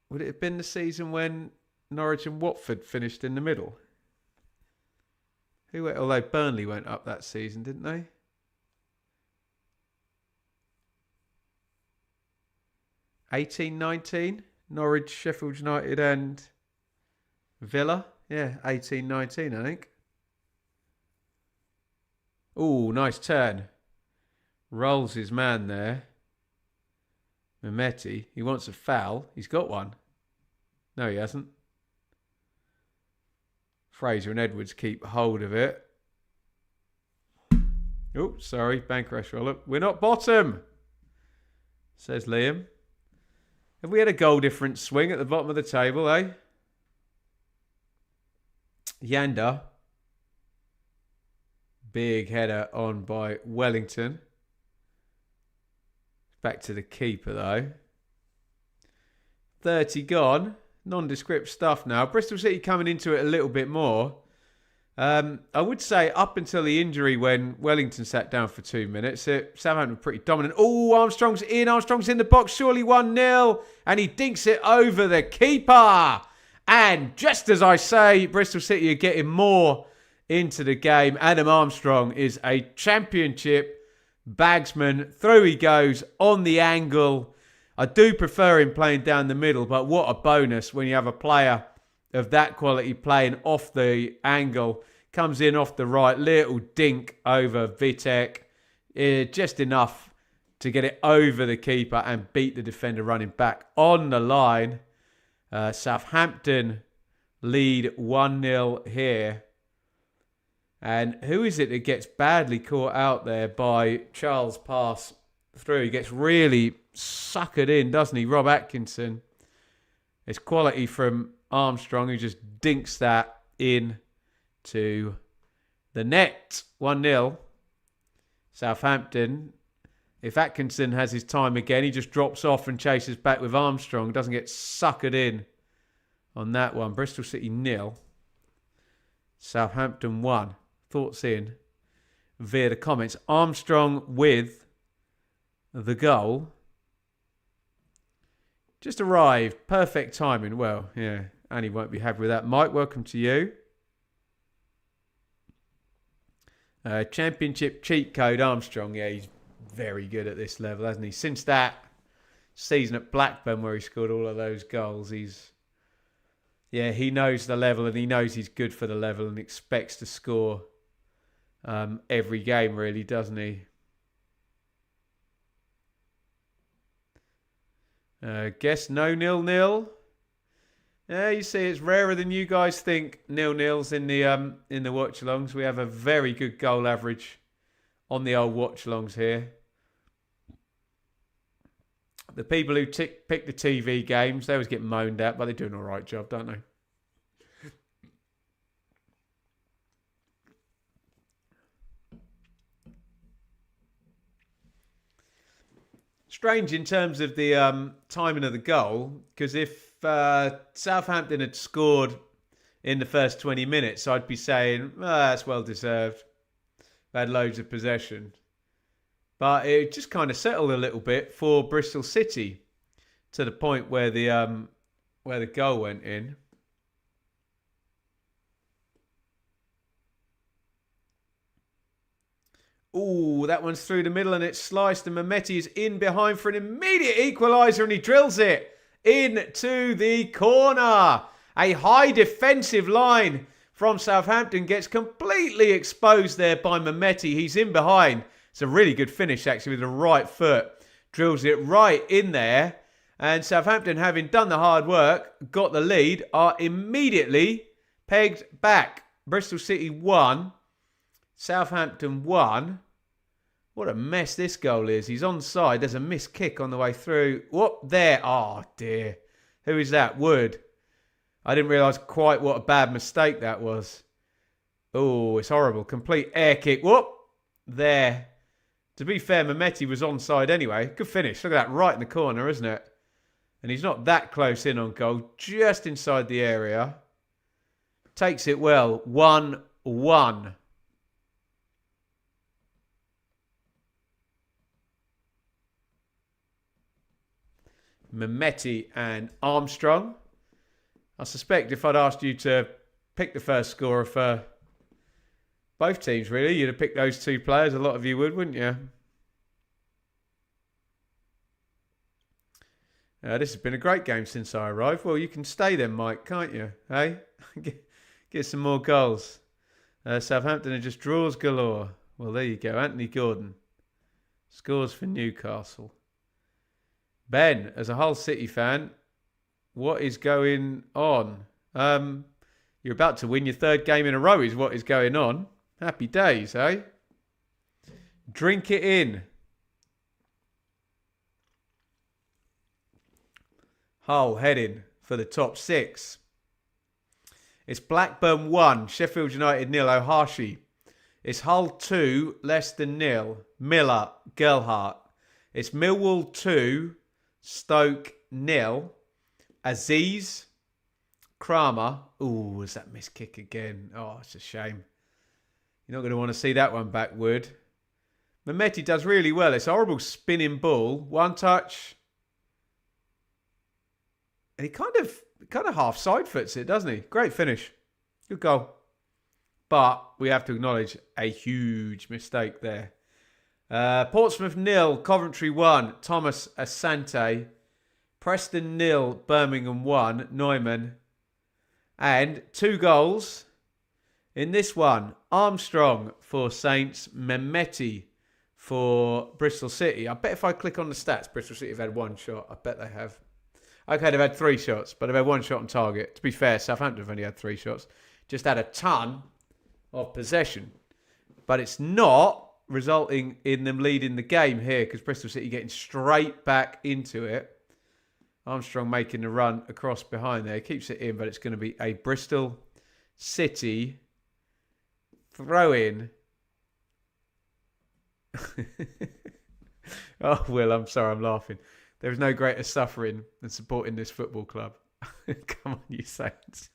would it have been the season when Norwich and Watford finished in the middle? Although Burnley went up that season, didn't they? 18-19, Norwich, Sheffield United and Villa. Yeah, 18-19, I think. Oh, nice turn. Rolls his man there. Mehmeti. He wants a foul. He's got one. No, he hasn't. Fraser and Edwards keep hold of it. Oh, sorry. Bank rush roll up. We're not bottom, says Liam. Have we had a goal difference swing at the bottom of the table, eh? Yanda. Big header on by Wellington. Back to the keeper, though. 30 gone. Nondescript stuff now. Bristol City coming into it a little bit more. I would say up until the injury when Wellington sat down for 2 minutes, Southampton were pretty dominant. Oh, Armstrong's in. Armstrong's in the box. Surely 1-0. And he dinks it over the keeper. And just as I say, Bristol City are getting more into the game. Adam Armstrong is a championship bagsman. Through he goes on the angle. I do prefer him playing down the middle, but what a bonus when you have a player of that quality playing off the angle. Comes in off the right, little dink over Vitek. Just enough to get it over the keeper and beat the defender running back on the line. Southampton lead 1-0 here. And who is it that gets badly caught out there by Charles' pass through? He gets really suckered in, doesn't he? Rob Atkinson. It's quality from Armstrong, who just dinks that in to the net. 1-0. Southampton. If Atkinson has his time again, he just drops off and chases back with Armstrong. Doesn't get suckered in on that one. Bristol City 0. Southampton 1. Thoughts in via the comments. Armstrong with the goal. Just arrived. Perfect timing. Well, yeah. Annie won't be happy with that. Mike, welcome to you. Championship cheat code Armstrong. Yeah, he's very good at this level, hasn't he? Since that season at Blackburn where he scored all of those goals, he's Yeah, he knows the level and he knows he's good for the level and expects to score every game, really, doesn't he? Guess no 0-0. Yeah, you see, it's rarer than you guys think. 0-0s in the watch-alongs. We have a very good goal average on the old watch-alongs here. The people who pick the TV games, they always get moaned at, but they do an all right job, don't they? Strange in terms of the timing of the goal, because if Southampton had scored in the first 20 minutes, I'd be saying, that's well deserved. They had loads of possession. But it just kind of settled a little bit for Bristol City to the point where the goal went in. Ooh, that one's through the middle and it's sliced and Mehmeti is in behind for an immediate equaliser and he drills it into the corner. A high defensive line from Southampton gets completely exposed there by Mehmeti. He's in behind. It's a really good finish, actually, with the right foot. Drills it right in there. And Southampton, having done the hard work, got the lead, are immediately pegged back. Bristol City 1. Southampton 1. What a mess this goal is. He's onside. There's a missed kick on the way through. Whoop, there. Oh, dear. Who is that? Wood. I didn't realise quite what a bad mistake that was. Oh, it's horrible. Complete air kick. Whoop. There. To be fair, Mehmeti was onside anyway. Good finish. Look at that, right in the corner, isn't it? And he's not that close in on goal. Just inside the area. Takes it well. 1-1. Mehmeti and Armstrong. I suspect if I'd asked you to pick the first scorer for both teams, really, you'd have picked those two players. A lot of you would, wouldn't you? This has been a great game since I arrived. Well, you can stay then, Mike, can't you? Hey? Get some more goals. Southampton are just draws galore. Well, there you go. Anthony Gordon scores for Newcastle. Ben, as a Hull City fan, what is going on? You're about to win your third game in a row is what is going on. Happy days, eh? Drink it in. Hull heading for the top 6. It's Blackburn 1, Sheffield United 0, Ohashi. It's Hull 2, Leicester 0, Miller, Gerhardt. It's Millwall 2, Stoke 0, Aziz, Kramer. Ooh, is that missed kick again? Oh, it's a shame. You're not going to want to see that one back, Wood. Mehmeti does really well. It's a horrible spinning ball. One touch. And he kind of half side foots it, doesn't he? Great finish. Good goal. But we have to acknowledge a huge mistake there. Portsmouth 0, Coventry 1, Thomas Asante. Preston 0, Birmingham 1, Neumann. And 2 goals in this one. Armstrong for Saints, Mehmeti for Bristol City. I bet if I click on the stats, Bristol City have had 1 shot. I bet they have. Okay, they've had 3 shots, but they've had 1 shot on target. To be fair, Southampton have only had 3 shots. Just had a ton of possession. But it's not resulting in them leading the game here because Bristol City getting straight back into it. Armstrong making the run across behind there. Keeps it in, but it's going to be a Bristol City throw-in. Oh, Will, I'm sorry, I'm laughing. There is no greater suffering than supporting this football club. Come on, you Saints.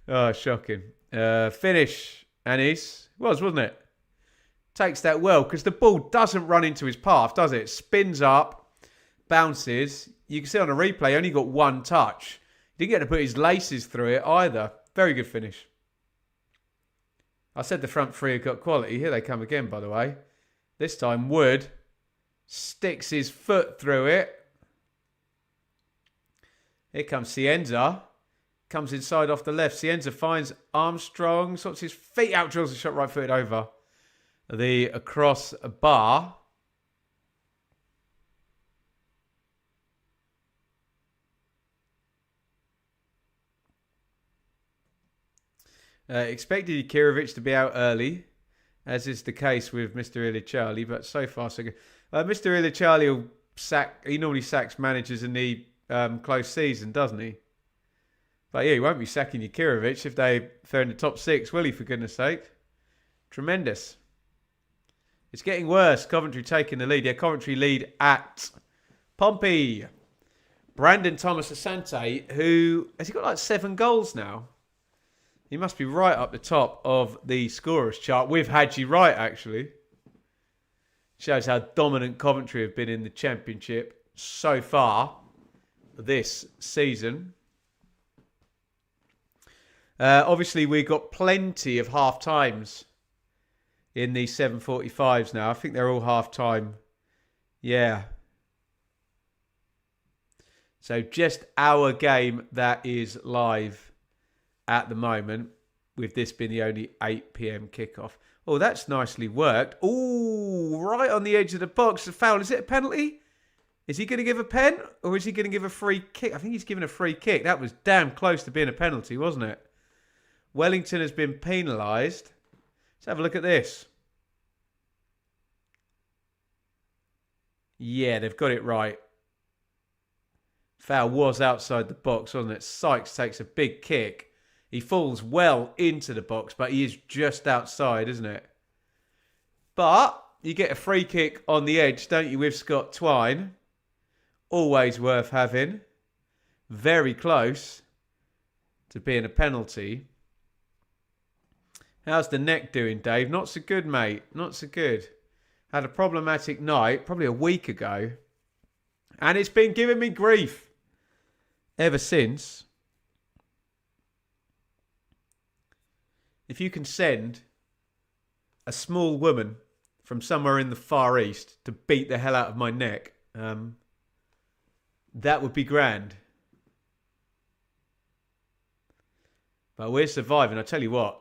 Oh, shocking. Finish, Anis. Wasn't it? Takes that well because the ball doesn't run into his path, does it? Spins up, bounces. You can see on a replay, he only got 1 touch. He didn't get to put his laces through it either. Very good finish. I said the front 3 have got quality. Here they come again, by the way. This time, Wood sticks his foot through it. Here comes Cienza. Comes inside off the left. Cienza finds Armstrong. Sorts his feet out. Drills a shot right-footed over the across bar. Expected Kirovic to be out early, as is the case with Mr. Ilichali, but so far so good. Mr. Ilichali will sack. He normally sacks managers in the close season, doesn't he? But yeah, he won't be sacking Kirovic if they're in the top 6, will he? For goodness' sake, tremendous. It's getting worse. Coventry taking the lead. Yeah, Coventry lead at Pompey. Brandon Thomas Asante, who has he got like 7 goals now? He must be right up the top of the scorers chart with Hadji Wright, actually. Shows how dominant Coventry have been in the Championship so far this season. Obviously, we've got plenty of half-times in the 7:45s now. I think they're all half-time. Yeah. So just our game that is live at the moment, with this being the only 8 p.m. kickoff. Oh, that's nicely worked. Oh, right on the edge of the box. A foul. Is it a penalty? Is he going to give a pen or is he going to give a free kick? I think he's giving a free kick. That was damn close to being a penalty, wasn't it? Wellington has been penalised. Let's have a look at this. Yeah, they've got it right. Foul was outside the box, wasn't it? Sykes takes a big kick. He falls well into the box, but he is just outside, isn't it? But you get a free kick on the edge, don't you, with Scott Twine? Always worth having. Very close to being a penalty. How's the neck doing, Dave? Not so good, mate. Not so good. Had a problematic night, probably a week ago. And it's been giving me grief ever since. If you can send a small woman from somewhere in the Far East to beat the hell out of my neck, that would be grand. But we're surviving. I tell you what,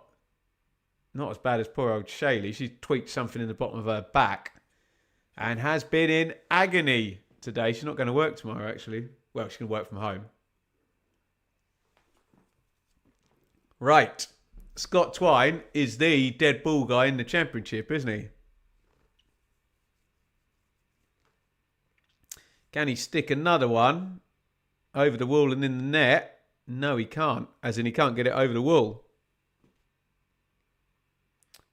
not as bad as poor old Shaylee. She tweaked something in the bottom of her back and has been in agony today. She's not going to work tomorrow, actually. Well, she's going to work from home. Right. Scott Twine is the dead ball guy in the Championship, isn't he? Can he stick another one over the wall and in the net? No, he can't. As in, he can't get it over the wall.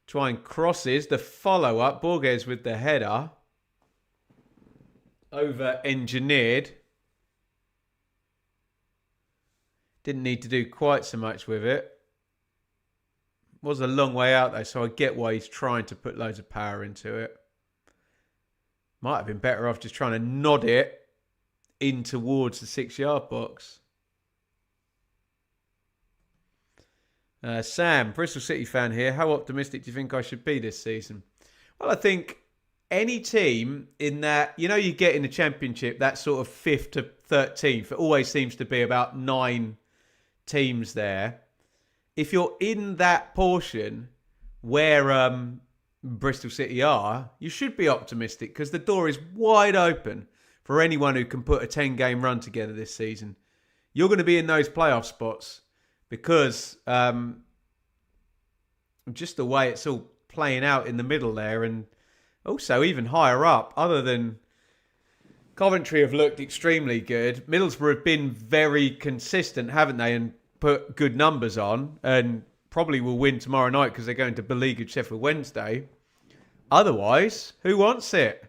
Twine crosses the follow-up. Borges with the header. Over-engineered. Didn't need to do quite so much with it. Was a long way out though, so I get why he's trying to put loads of power into it. Might have been better off just trying to nod it in towards the 6-yard box. Sam, Bristol City fan here. How optimistic do you think I should be this season? Well, I think any team in that, you know, you get in the Championship, that sort of 5th to 13th, it always seems to be about 9 teams there. If you're in that portion where Bristol City are, you should be optimistic because the door is wide open for anyone who can put a 10-game run together this season. You're going to be in those playoff spots because just the way it's all playing out in the middle there, and also even higher up, other than Coventry have looked extremely good. Middlesbrough have been very consistent, haven't they, and put good numbers on, and probably will win tomorrow night because they're going to beleaguered Sheffield Wednesday. Otherwise, who wants it?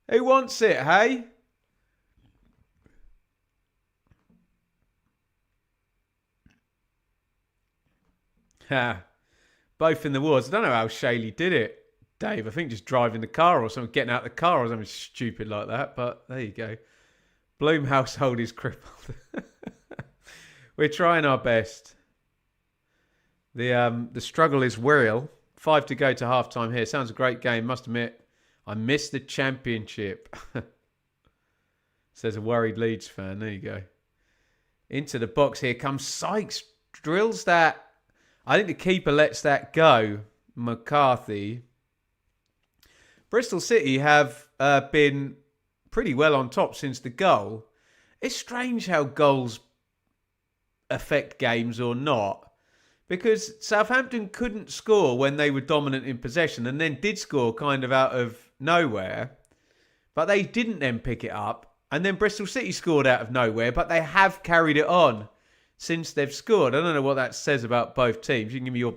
Who wants it, hey? Ha. Both in the wars. I don't know how Shaylee did it, Dave. I think just driving the car or something, getting out of the car or something stupid like that. But there you go. Bloom household is crippled. We're trying our best. The struggle is real. 5 to go to half-time here. Sounds a great game. Must admit, I missed the Championship. Says a worried Leeds fan. There you go. Into the box. Here comes Sykes. Drills that. I think the keeper lets that go. McCarthy. Bristol City have been pretty well on top since the goal. It's strange how goals affect games or not. Because Southampton couldn't score when they were dominant in possession and then did score kind of out of nowhere. But they didn't then pick it up. And then Bristol City scored out of nowhere, but they have carried it on since they've scored. I don't know what that says about both teams. You can give me your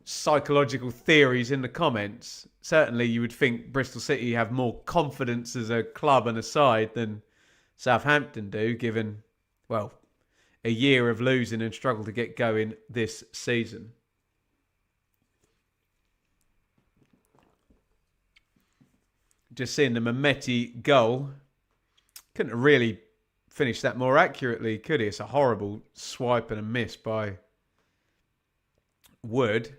psychological theories in the comments. Certainly you would think Bristol City have more confidence as a club and a side than Southampton do, given, well, a year of losing and struggle to get going this season. Just seeing the Mehmeti goal. Couldn't really finish that more accurately, could he? It's a horrible swipe and a miss by Wood.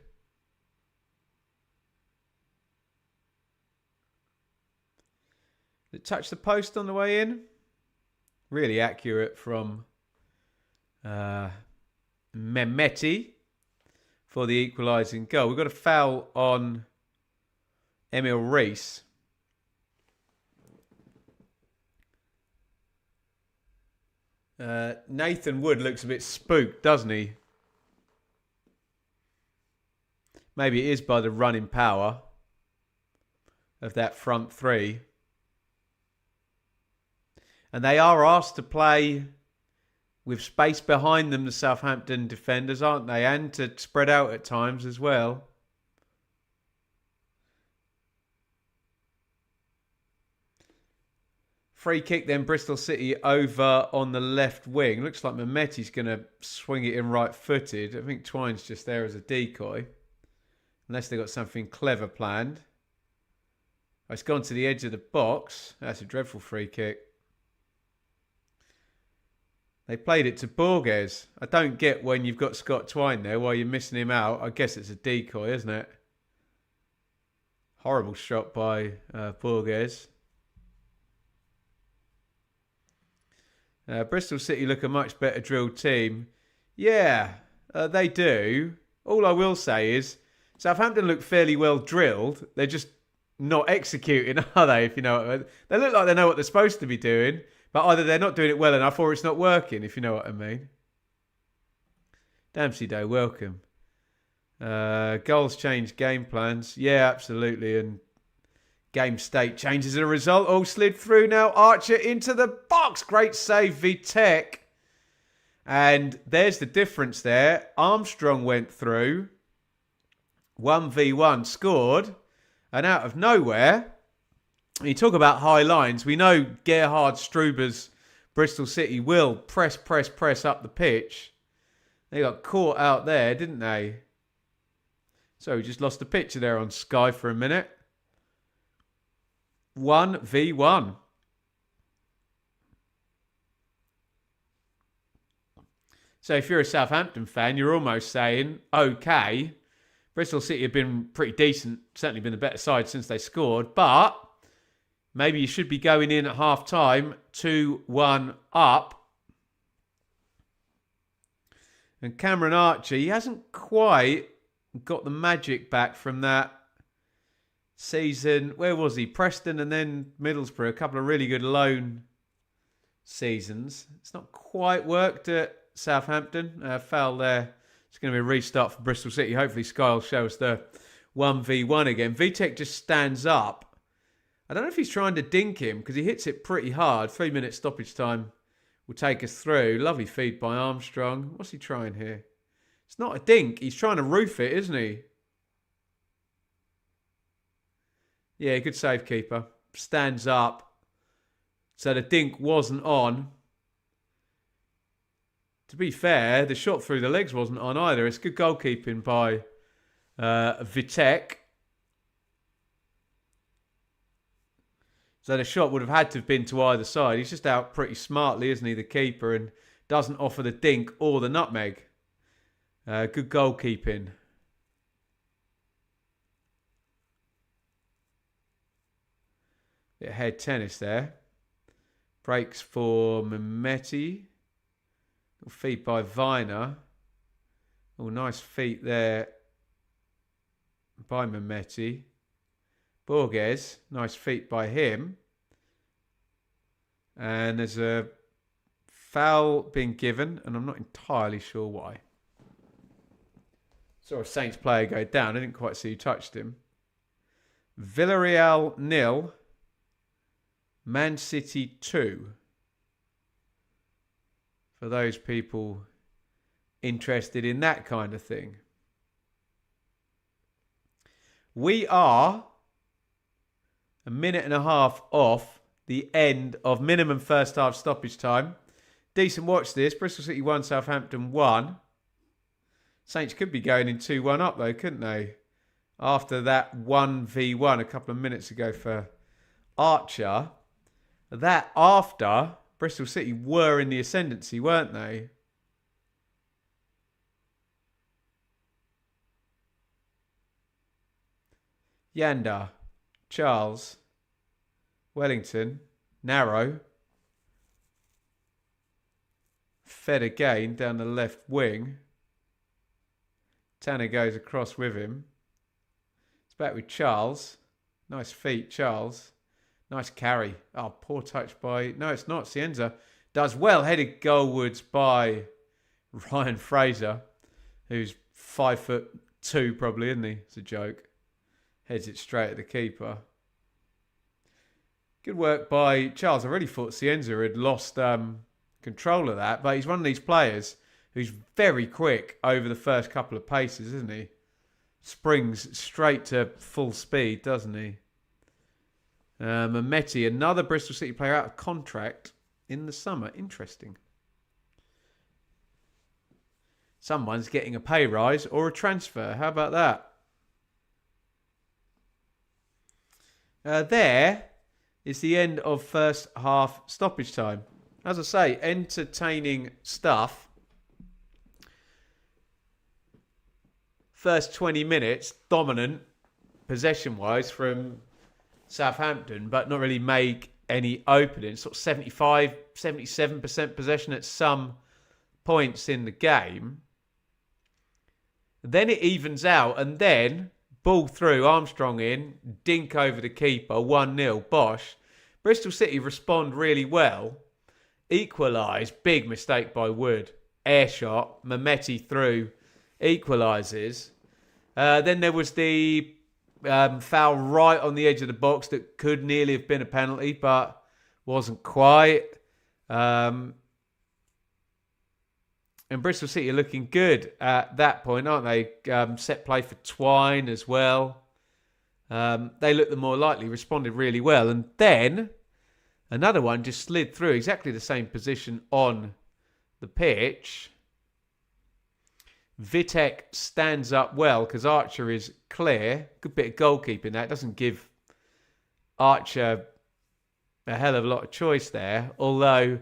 Did it touch the post on the way in? Really accurate from Mehmeti for the equalising goal. We've got a foul on Emil Rees. Nathan Wood looks a bit spooked, doesn't he? Maybe it is by the running power of that front three. And they are asked to play with space behind them, the Southampton defenders, aren't they? And to spread out at times as well. Free kick then, Bristol City over on the left wing. Looks like Mehmeti's going to swing it in right-footed. I think Twine's just there as a decoy. Unless they've got something clever planned. Oh, it's gone to the edge of the box. That's a dreadful free kick. They played it to Borges. I don't get when you've got Scott Twine there while you're missing him out. I guess it's a decoy, isn't it? Horrible shot by Borges. Bristol City look a much better drilled team. Yeah, they do. All I will say is Southampton look fairly well drilled. They're just not executing, are they? If you know what I mean. They look like they know what they're supposed to be doing, but either they're not doing it well enough or it's not working, if you know what I mean. Dempsey Day, welcome. Goals change game plans. Yeah, absolutely. And game state changes as a result. All slid through now. Archer into the box. Great save, Vitek. And there's the difference there. Armstrong went through. 1v1 scored. And out of nowhere, you talk about high lines. We know Gerhard Struber's Bristol City will press up the pitch. They got caught out there, didn't they? So we just lost the picture there on Sky for a minute. 1v1. So if you're a Southampton fan, you're almost saying, okay, Bristol City have been pretty decent, certainly been the better side since they scored, but maybe you should be going in at half-time 2-1 up. And Cameron Archer, he hasn't quite got the magic back from that season. Where was he? Preston and then Middlesbrough. A couple of really good loan seasons. It's not quite worked at Southampton. Foul there. It's going to be a restart for Bristol City. Hopefully Sky will show us the 1v1 again. Vitek just stands up. I don't know if he's trying to dink him because he hits it pretty hard. 3-minute stoppage time will take us through. Lovely feed by Armstrong. What's he trying here? It's not a dink. He's trying to roof it, isn't he? Yeah, good save, keeper. Stands up. So the dink wasn't on. To be fair, the shot through the legs wasn't on either. It's good goalkeeping by Vitek. So the shot would have had to have been to either side. He's just out pretty smartly, isn't he, the keeper, and doesn't offer the dink or the nutmeg. Good goalkeeping. Bit of head tennis there. Breaks for Mehmeti. Feet by Viner. Oh, nice feet there by Mehmeti. Borges, nice feet by him. And there's a foul being given, and I'm not entirely sure why. Saw a Saints player go down. I didn't quite see who touched him. Villarreal 0. Man City 2. For those people interested in that kind of thing. We are a minute and a half off the end of minimum first half stoppage time. Decent watch this. Bristol City 1, Southampton 1. Saints could be going in 2-1 up though, couldn't they? After that 1v1 a couple of minutes ago for Archer. That after Bristol City were in the ascendancy, weren't they? Yanda, Charles, Wellington, Narrow. Fed again down the left wing. Tanner goes across with him. It's back with Charles. Nice feet, Charles. Nice carry. Oh, poor touch by... No, it's not. Cienza does well. Headed goalwards by Ryan Fraser, who's 5'2" probably, isn't he? It's a joke. Heads it straight at the keeper. Good work by Charles. I really thought Cienza had lost control of that, but he's one of these players who's very quick over the first couple of paces, isn't he? Springs straight to full speed, doesn't he? Mehmeti, another Bristol City player out of contract in the summer. Interesting. Someone's getting a pay rise or a transfer. How about that? There is the end of first half stoppage time. As I say, entertaining stuff. First 20 minutes, dominant possession-wise from Southampton, but not really make any openings. Sort of 75, 77% possession at some points in the game. Then it evens out, and then ball through, Armstrong in, dink over the keeper, 1-0, Bosch. Bristol City respond really well. Equalise, big mistake by Wood. Air shot, Mehmeti through, equalises. Then there was the foul right on the edge of the box that could nearly have been a penalty, but wasn't quite. And Bristol City are looking good at that point, aren't they? Set play for Twine as well. They looked the more likely, responded really well. And then another one just slid through, exactly the same position on the pitch. Vitek stands up well because Archer is clear. Good bit of goalkeeping that. Doesn't give Archer a hell of a lot of choice there. Although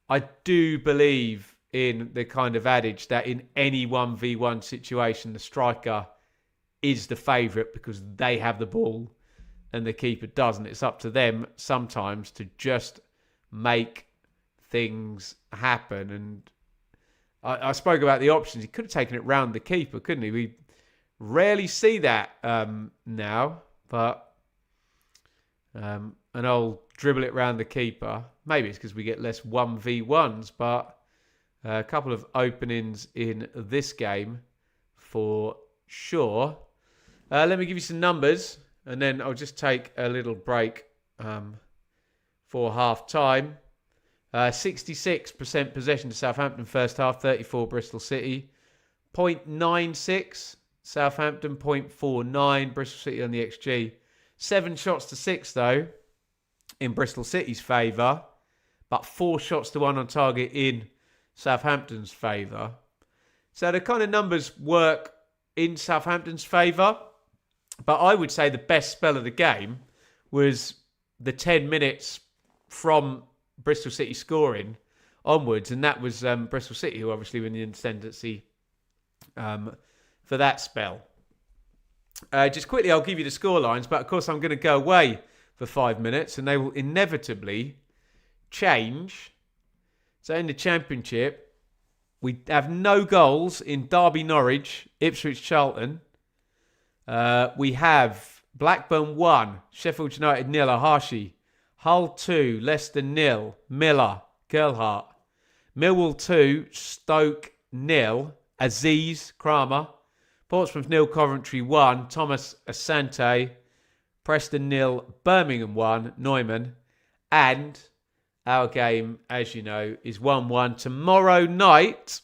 I do believe in the kind of adage that in any 1v1 situation, the striker is the favourite because they have the ball and the keeper doesn't. It's up to them sometimes to just make things happen. And I spoke about the options. He could have taken it round the keeper, couldn't he? We rarely see that now, but an old dribble it round the keeper. Maybe it's because we get less 1v1s, but a couple of openings in this game for sure. Let me give you some numbers, and then I'll just take a little break for half time. 66% possession to Southampton first half, 34 Bristol City. 0.96 Southampton, 0.49 Bristol City on the XG. 7 shots to 6 though in Bristol City's favour, but 4 shots to 1 on target in Southampton's favour. So the kind of numbers work in Southampton's favour, but I would say the best spell of the game was the 10 minutes from Bristol City scoring onwards, and that was Bristol City, who obviously were in the ascendancy for that spell. Just quickly, I'll give you the scorelines, but of course I'm going to go away for 5 minutes, and they will inevitably change. So in the Championship, We have no goals in Derby Norwich, Ipswich Charlton. We have Blackburn 1, Sheffield United 0, Ahashi. Hull 2, Leicester 0, Miller, Gerlhart. Millwall 2, Stoke 0, Aziz, Kramer. Portsmouth 0, Coventry 1, Thomas Asante. Preston 0, Birmingham 1, Neumann. And our game, as you know, is 1-1 tomorrow night.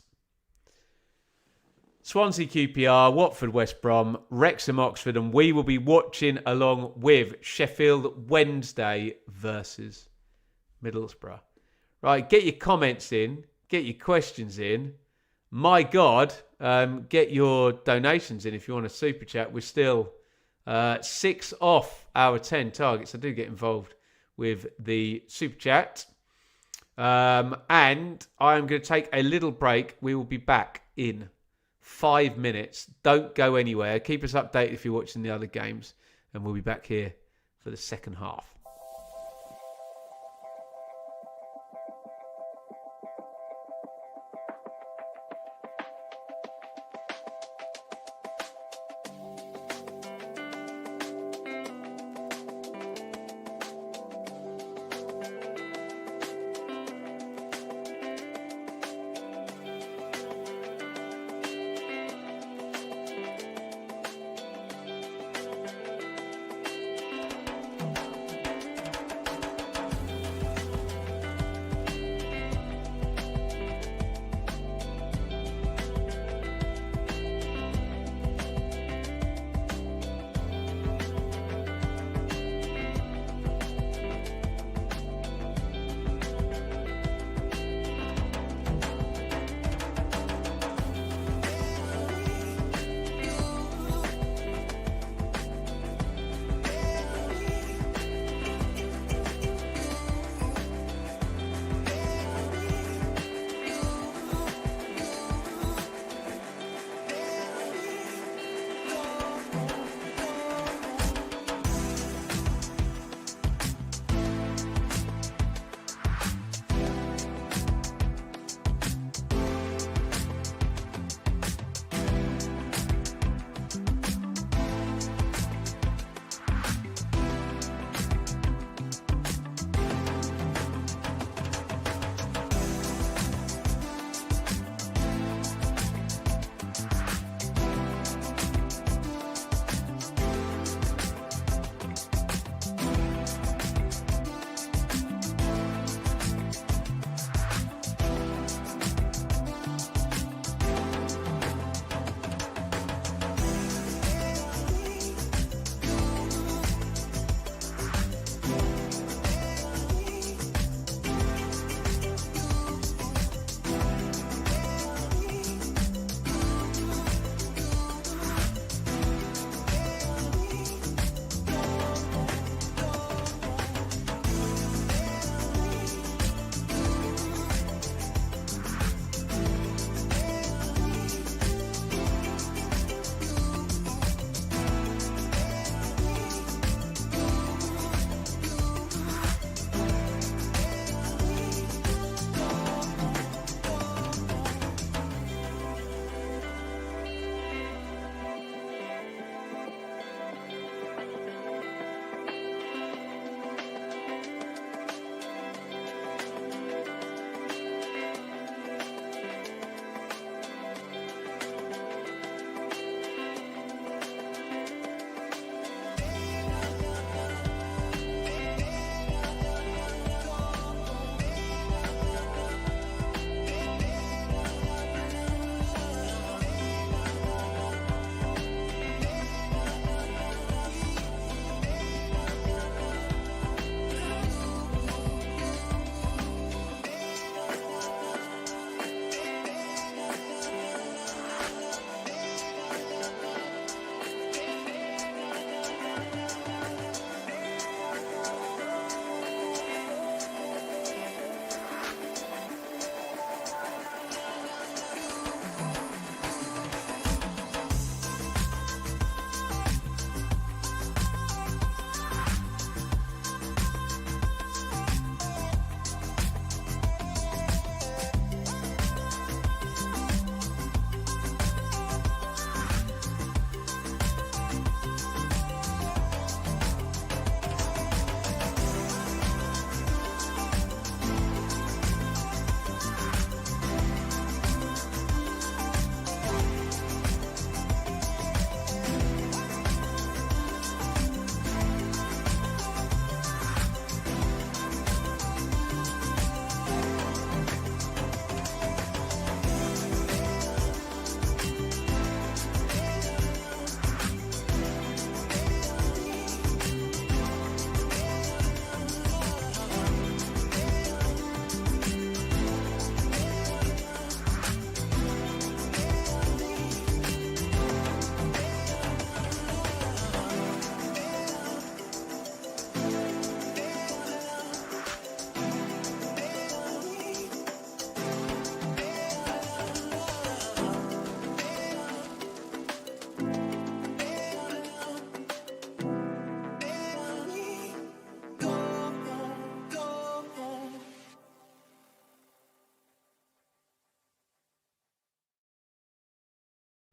Swansea QPR, Watford West Brom, Wrexham Oxford, and we will be watching along with Sheffield Wednesday versus Middlesbrough. Right, get your comments in, get your questions in. My God, get your donations in if you want a super chat. We're still 6 off our 10 targets. So do get involved with the super chat. And I'm going to take a little break. We will be back in 5 minutes. Don't go anywhere. Keep us updated if you're watching the other games. And we'll be back here for the second half.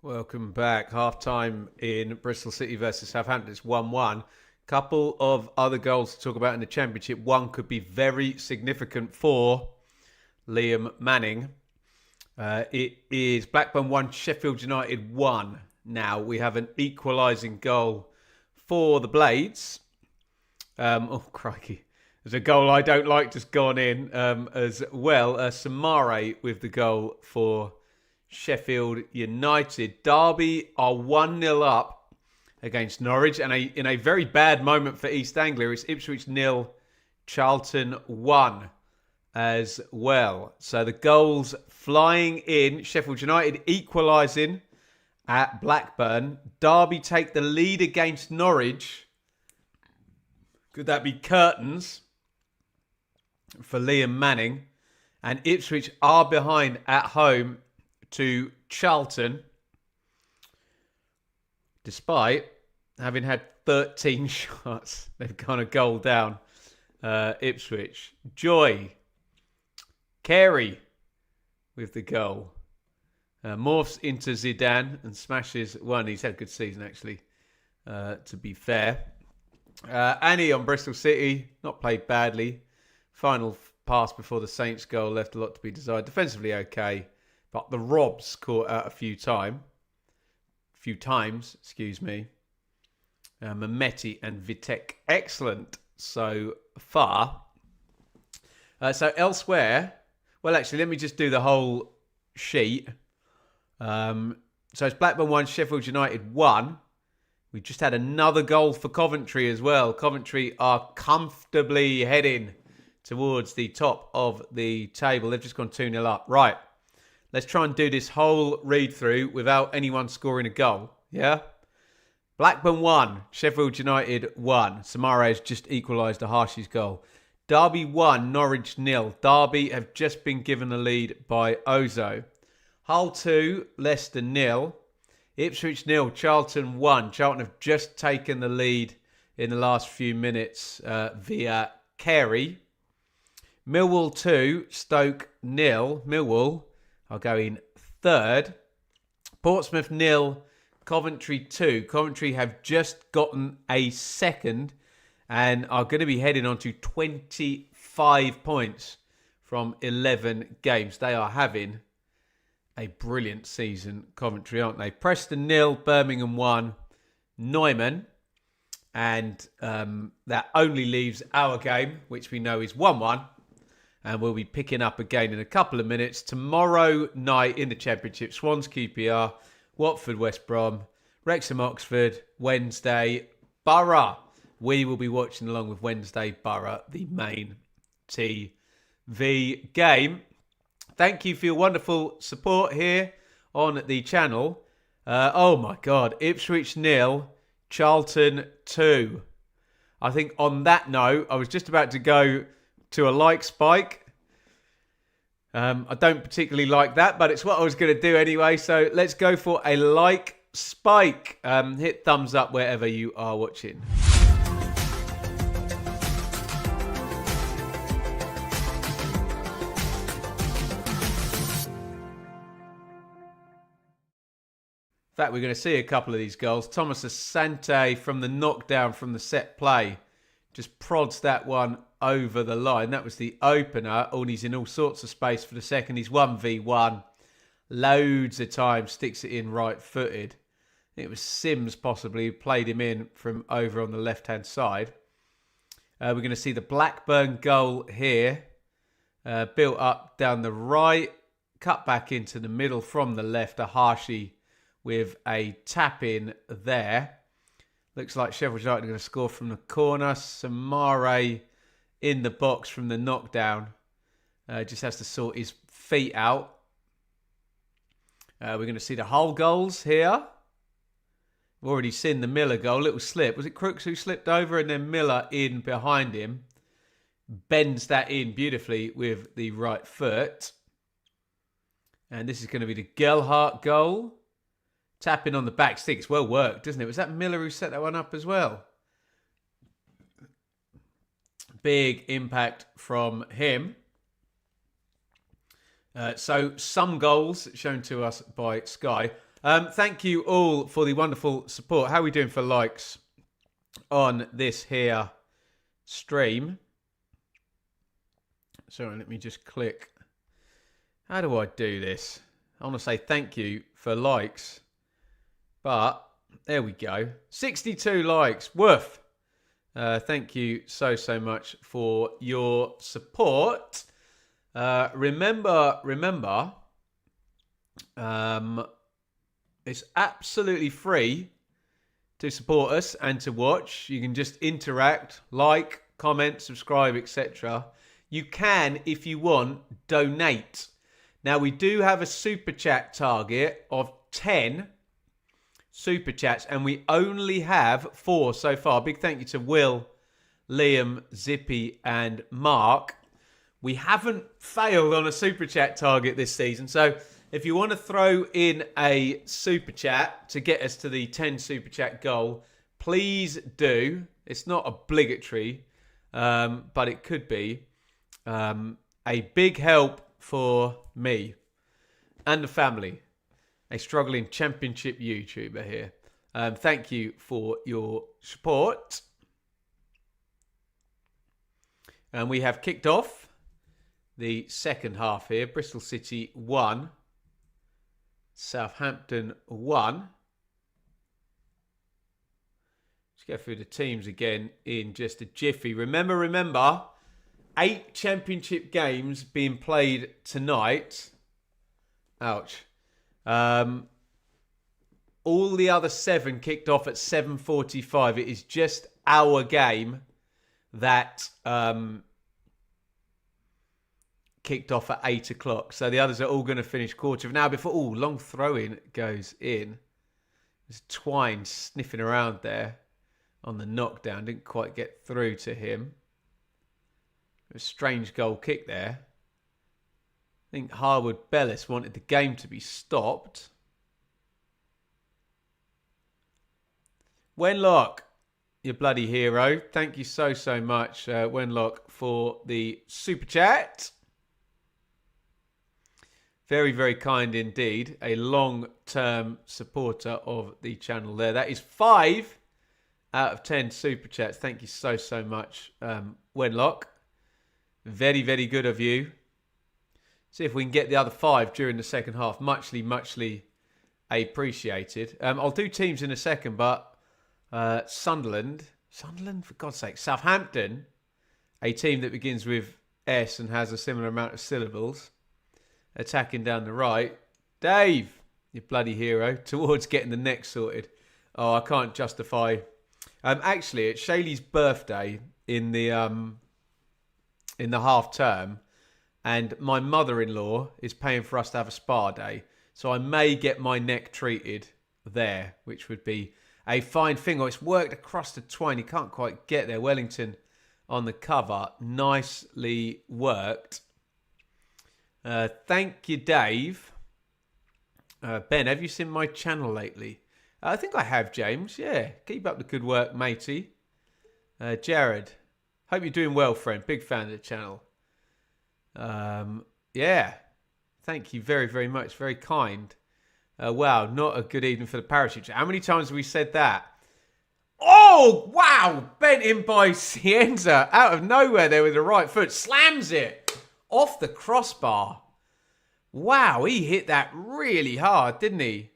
Welcome back. Half-time in Bristol City versus Southampton. It's 1-1. Couple of other goals to talk about in the Championship. One could be very significant for Liam Manning. It is Blackburn 1, Sheffield United 1. Now we have an equalising goal for the Blades. Oh, crikey. There's a goal I don't like just gone in as well. Samare with the goal for Sheffield United. Derby are 1-0 up against Norwich. And in a very bad moment for East Anglia, it's Ipswich 0, Charlton 1 as well. So the goals flying in. Sheffield United equalising at Blackburn. Derby take the lead against Norwich. Could that be curtains for Liam Manning? And Ipswich are behind at home to Charlton, despite having had 13 shots. They've gone a goal down. Ipswich. Joy. Carey with the goal. Morphs into Zidane and smashes one. He's had a good season, actually, to be fair. Annie on Bristol City, not played badly. Final pass before the Saints goal left a lot to be desired. Defensively okay, but the Robs caught out a few times, Mehmeti and Vitek, excellent so far. So elsewhere, well, actually, let me just do the whole sheet. So it's Blackburn 1, Sheffield United 1. We just had another goal for Coventry as well. Coventry are comfortably heading towards the top of the table. They've just gone 2-0 up. Right. Let's try and do this whole read-through without anyone scoring a goal. Yeah? Blackburn 1, Sheffield United 1. Samare has just equalised a Harshi's goal. Derby 1, Norwich 0. Derby have just been given a lead by Ozo. Hull 2, Leicester 0. Ipswich 0, Charlton 1. Charlton have just taken the lead in the last few minutes via Carey. Millwall 2, Stoke 0. Millwall are going third. Portsmouth 0, Coventry 2. Coventry have just gotten a second and are going to be heading on to 25 points from 11 games. They are having a brilliant season, Coventry, aren't they? Preston 0, Birmingham 1, Neumann. And that only leaves our game, which we know is 1-1. And we'll be picking up again in a couple of minutes. Tomorrow night in the Championship, Swans QPR, Watford West Brom, Wrexham Oxford, Wednesday Borough. We will be watching along with Wednesday Borough, the main TV game. Thank you for your wonderful support here on the channel. Oh my God, Ipswich 0, Charlton 2. I think on that note, I was just about to go to a like spike. I don't particularly like that, but it's what I was going to do anyway. So let's go for a like spike. Hit thumbs up wherever you are watching. In fact, we're going to see a couple of these goals. Thomas Asante from the knockdown from the set play just prods that one over the line. That was the opener. Oh, and he's in all sorts of space for the second. He's 1v1. Loads of time. Sticks it in right-footed. It was Sims possibly who played him in from over on the left-hand side. We're going to see the Blackburn goal here. Built up down the right. Cut back into the middle from the left. A Harshy with a tap in there. Looks like Sheffield United are going to score from the corner. Samare in the box from the knockdown. Just has to sort his feet out. We're going to see the Hull goals here. We've already seen the Miller goal. Little slip. Was it Crooks who slipped over and then Miller in behind him? Bends that in beautifully with the right foot. And this is going to be the Gelhardt goal. Tapping on the back stick. It's well worked, isn't it? Was that Miller who set that one up as well? Big impact from him. So some goals shown to us by Sky. Thank you all for the wonderful support. How are we doing for likes on this here stream? Sorry, let me just click. How do I do this? I want to say thank you for likes. But there we go. 62 likes. Woof. Thank you so much for your support. Remember, it's absolutely free to support us and to watch. You can just interact, like, comment, subscribe, etc. You can, if you want, donate. Now, we do have a super chat target of 10 super chats, and we only have 4 so far. Big thank you to Will, Liam, Zippy, and Mark. We haven't failed on a super chat target this season, so if you want to throw in a super chat to get us to the 10 super chat goal, please do. It's not obligatory, but it could be a big help for me and the family. A struggling championship YouTuber here. Thank you for your support. And we have kicked off the second half here. Bristol City 1. Southampton 1. Let's go through the teams again in just a jiffy. Remember, 8 championship games being played tonight. Ouch. All the other 7 kicked off at 7:45. It is just our game that kicked off at 8 o'clock. So the others are all going to finish quarter of an hour before. Oh, long throw-in goes in. There's Twine sniffing around there on the knockdown. Didn't quite get through to him. A strange goal kick there. I think Harwood Bellis wanted the game to be stopped. Wenlock, you bloody hero. Thank you so much, Wenlock, for the super chat. Very, very kind indeed. A long-term supporter of the channel there. That is 5 out of 10 super chats. Thank you so much, Wenlock. Very, very good of you. See if we can get the other 5 during the second half. Muchly appreciated. I'll do teams in a second, but Sunderland, for God's sake, Southampton, a team that begins with S and has a similar amount of syllables, attacking down the right. Dave, you bloody hero, towards getting the neck sorted. Oh, I can't justify. Actually, it's Shaylee's birthday in the half term, and my mother-in-law is paying for us to have a spa day, so I may get my neck treated there, which would be a fine thing. Oh, it's worked across the Twine. You can't quite get there. Wellington on the cover. Nicely worked. Thank you, Dave. Ben, have you seen my channel lately? I think I have, James. Yeah, keep up the good work, matey. Jared, hope you're doing well, friend. Big fan of the channel. Yeah, thank you very, very much. Very kind. Wow, not a good evening for the parachute. How many times have we said that? Oh, wow! Bent in by Cienza out of nowhere there with the right foot. Slams it off the crossbar. Wow, he hit that really hard, didn't he?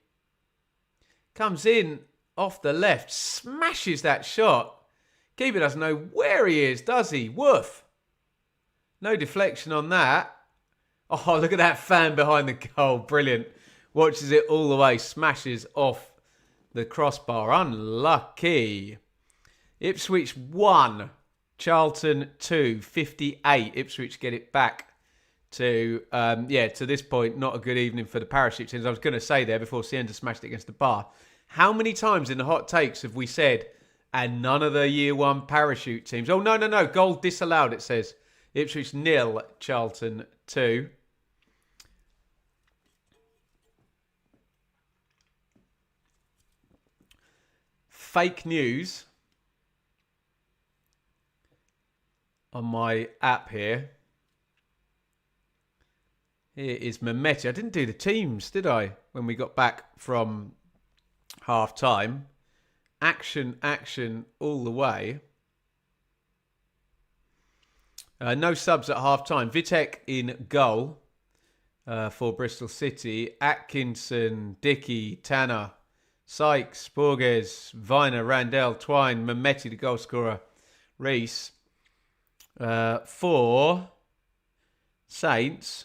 Comes in off the left, smashes that shot. Keeper doesn't know where he is, does he? Woof. No deflection on that. Oh, look at that fan behind the goal. Brilliant. Watches it all the way. Smashes off the crossbar. Unlucky. Ipswich 1. Charlton 2. 58. Ipswich get it back to, to this point, not a good evening for the parachute teams. I was going to say there before Cienza smashed it against the bar. How many times in the hot takes have we said, and none of the year 1 parachute teams? Oh, no. Goal disallowed, it says. Ipswich 0. Charlton 2. Fake news on my app here. Here is Mehmeti. I didn't do the teams, did I? When we got back from half time. Action all the way. No subs at half time. Vitek in goal for Bristol City. Atkinson, Dickey, Tanner, Sykes, Borges, Viner, Randell, Twine, Mehmeti, the goal scorer, Reese. For Saints,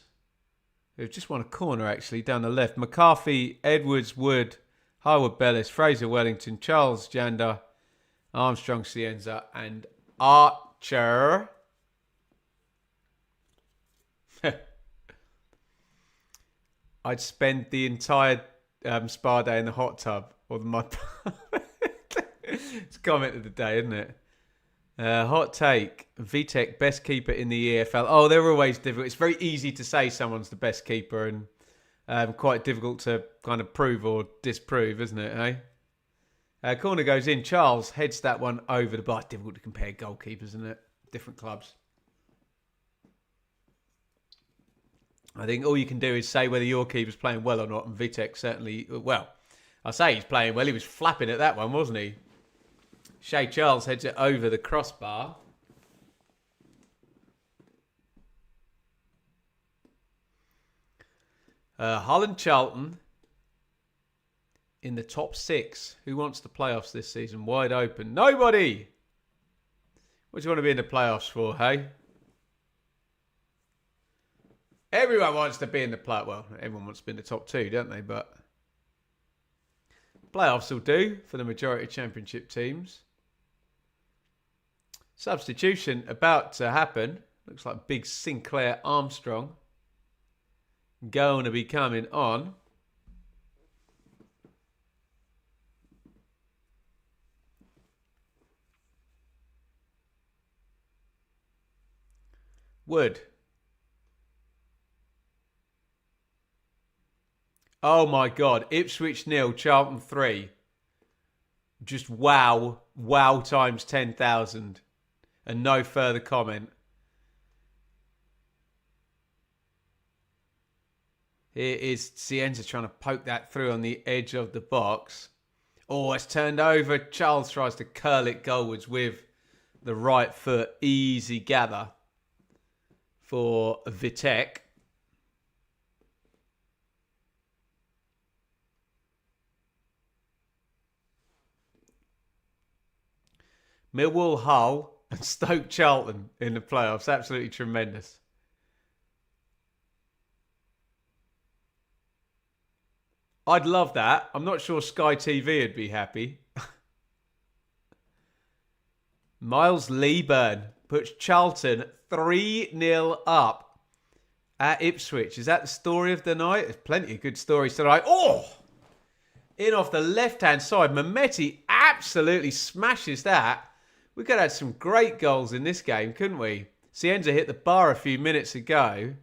who've just won a corner actually down the left. McCarthy, Edwards, Wood, Harwood Bellis, Fraser Wellington, Charles Janda, Armstrong Cienza, and Archer. I'd spend the entire spa day in the hot tub or the mud. It's comment of the day, isn't it? Hot take. Vitek, best keeper in the EFL. Oh, they're always difficult. It's very easy to say someone's the best keeper and quite difficult to kind of prove or disprove, isn't it? Hey? Corner goes in. Charles heads that one over the bar. Difficult to compare goalkeepers, isn't it? Different clubs. I think all you can do is say whether your keeper's playing well or not. And Vitek certainly, well, I say he's playing well. He was flapping at that one, wasn't he? Shay Charles heads it over the crossbar. Hull and Charlton in the top 6. Who wants the playoffs this season? Wide open. Nobody! What do you want to be in the playoffs for, hey? Everyone wants to be in the playoffs. Well, everyone wants to be in the top 2, don't they? But playoffs will do for the majority of championship teams. Substitution about to happen. Looks like big Sinclair Armstrong going to be coming on. Wood. Oh my God. Ipswich 0, Charlton 3. Just wow. Wow times 10,000. And no further comment. Here is Cienza trying to poke that through on the edge of the box. Oh, it's turned over. Charles tries to curl it goalwards with the right foot. Easy gather for Vitek. Millwall, Hull and Stoke Charlton in the playoffs. Absolutely tremendous. I'd love that. I'm not sure Sky TV would be happy. Miles Leeburn puts Charlton 3-0 up at Ipswich. Is that the story of the night? There's plenty of good stories tonight. Oh! In off the left-hand side. Mehmeti absolutely smashes that. We could have had some great goals in this game, couldn't we? Cienza hit the bar a few minutes ago.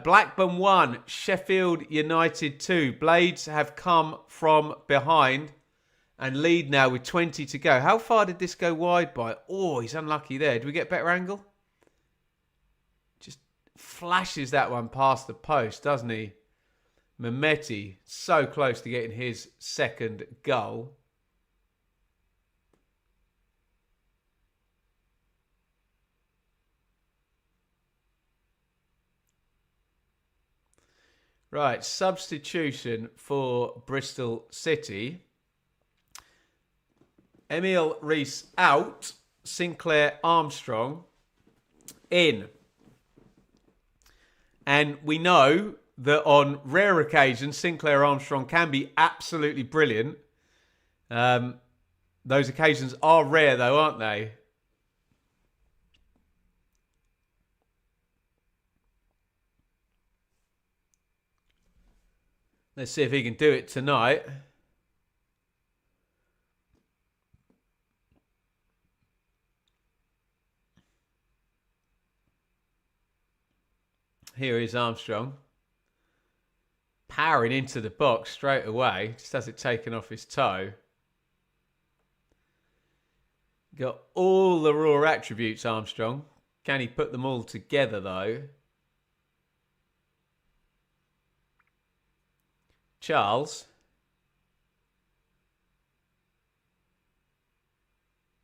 Blackburn 1, Sheffield United 2. Blades have come from behind and lead now with 20 to go. How far did this go wide by? Oh, he's unlucky there. Do we get a better angle? Just flashes that one past the post, doesn't he? Mehmeti, so close to getting his second goal. Right, substitution for Bristol City. Emile Reese out. Sinclair Armstrong in. And we know that on rare occasions, Sinclair Armstrong can be absolutely brilliant. Those occasions are rare though, aren't they? Let's see if he can do it tonight. Here is Armstrong. Powering into the box straight away. Just has it taken off his toe. Got all the raw attributes, Armstrong. Can he put them all together, though? Charles.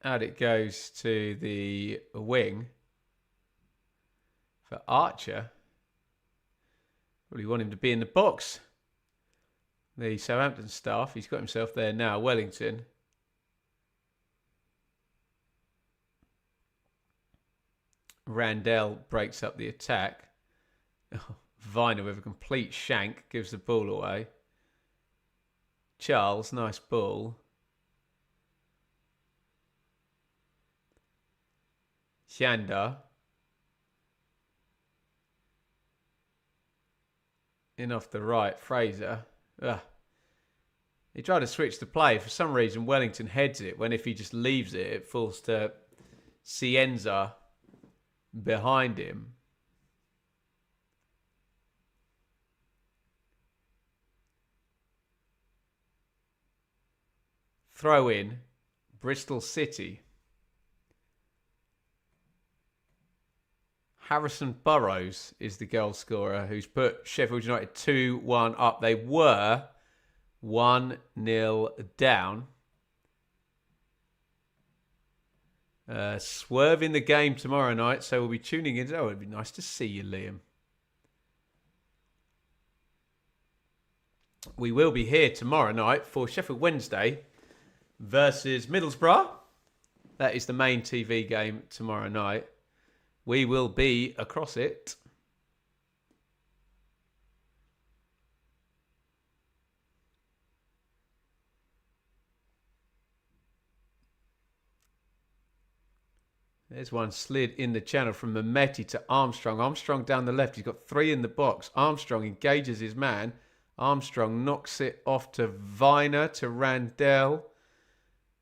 And it goes to the wing for Archer. Really want him to be in the box. The Southampton staff. He's got himself there now. Wellington. Randell breaks up the attack. Oh, Viner with a complete shank gives the ball away. Charles, nice ball. Shanda. In off the right, Fraser. Ugh. He tried to switch the play. For some reason, Wellington heads it, when if he just leaves it, it falls to Cienza behind him. Throw in, Bristol City. Harrison Burrows is the goal scorer who's put Sheffield United 2-1 up. They were 1-0 down. Swerve in the game tomorrow night, so we'll be tuning in. Oh, it'd be nice to see you, Liam. We will be here tomorrow night for Sheffield Wednesday versus Middlesbrough. That is the main TV game tomorrow night. We will be across it. There's one slid in the channel from Mehmeti to Armstrong. Armstrong down the left. He's got 3 in the box. Armstrong engages his man. Armstrong knocks it off to Viner, to Randell.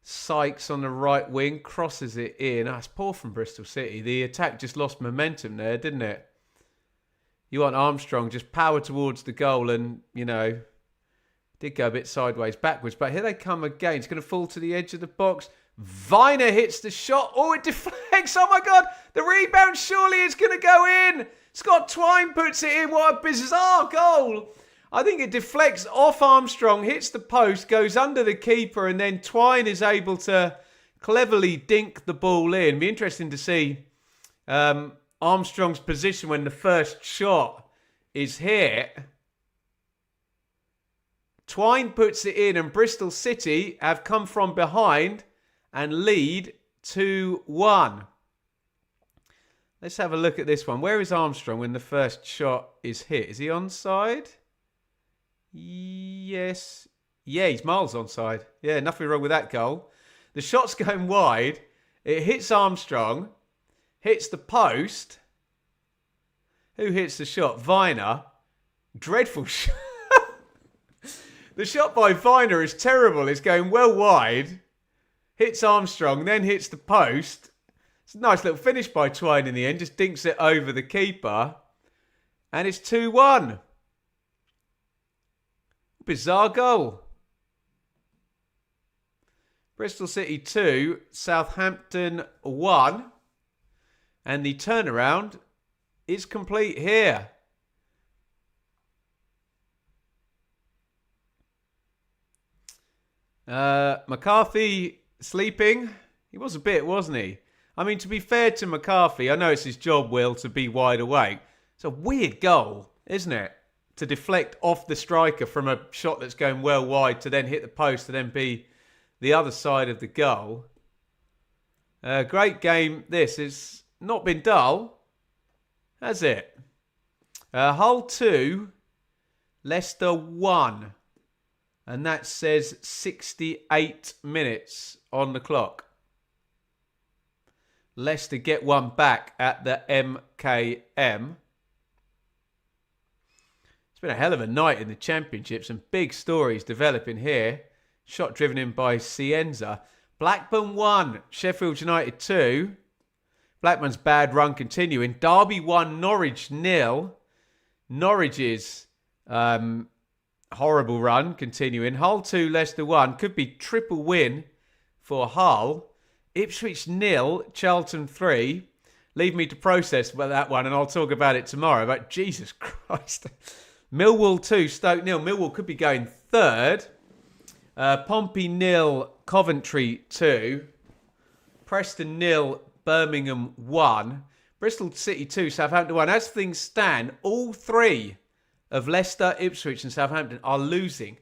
Sykes on the right wing, crosses it in. That's poor from Bristol City. The attack just lost momentum there, didn't it? You want Armstrong just power towards the goal and, you know, did go a bit sideways, backwards. But here they come again. It's going to fall to the edge of the box. Viner hits the shot. Oh, it deflects. Oh, my God. The rebound surely is going to go in. Scott Twine puts it in. What a bizarre goal. I think it deflects off Armstrong, hits the post, goes under the keeper, and then Twine is able to cleverly dink the ball in. Be interesting to see Armstrong's position when the first shot is hit. Twine puts it in, and Bristol City have come from behind and lead 2-1. Let's have a look at this one. Where is Armstrong when the first shot is hit? Is he onside? Yes. Yeah, he's miles onside. Yeah, nothing wrong with that goal. The shot's going wide. It hits Armstrong. Hits the post. Who hits the shot? Viner. Dreadful shot. The shot by Viner is terrible. It's going well wide. Hits Armstrong, then hits the post. It's a nice little finish by Twine in the end. Just dinks it over the keeper. And it's 2-1. Bizarre goal. Bristol City 2, Southampton 1. And the turnaround is complete here. McCarthy sleeping. He was a bit, wasn't he? I mean, to be fair to McCarthy, I know it's his job, Will, to be wide awake. It's a weird goal, isn't it? To deflect off the striker from a shot that's going well wide to then hit the post to then be the other side of the goal. Great game. This has not been dull, has it? Hull 2, Leicester 1. And that says 68 minutes on the clock. Leicester get one back at the MKM. It's been a hell of a night in the Championship. Some big stories developing here. Shot driven in by Cienza. Blackburn 1, Sheffield United 2. Blackburn's bad run continuing. Derby 1, Norwich 0. Norwich's horrible run continuing. Hull 2, Leicester 1. Could be triple win for Hull. Ipswich 0, Charlton 3. Leave me to process about that one and I'll talk about it tomorrow. But Jesus Christ. Millwall 2, Stoke 0. Millwall could be going third. Pompey 0, Coventry 2. Preston 0, Birmingham 1. Bristol City 2, Southampton 1. As things stand, all three of Leicester, Ipswich and Southampton are losing.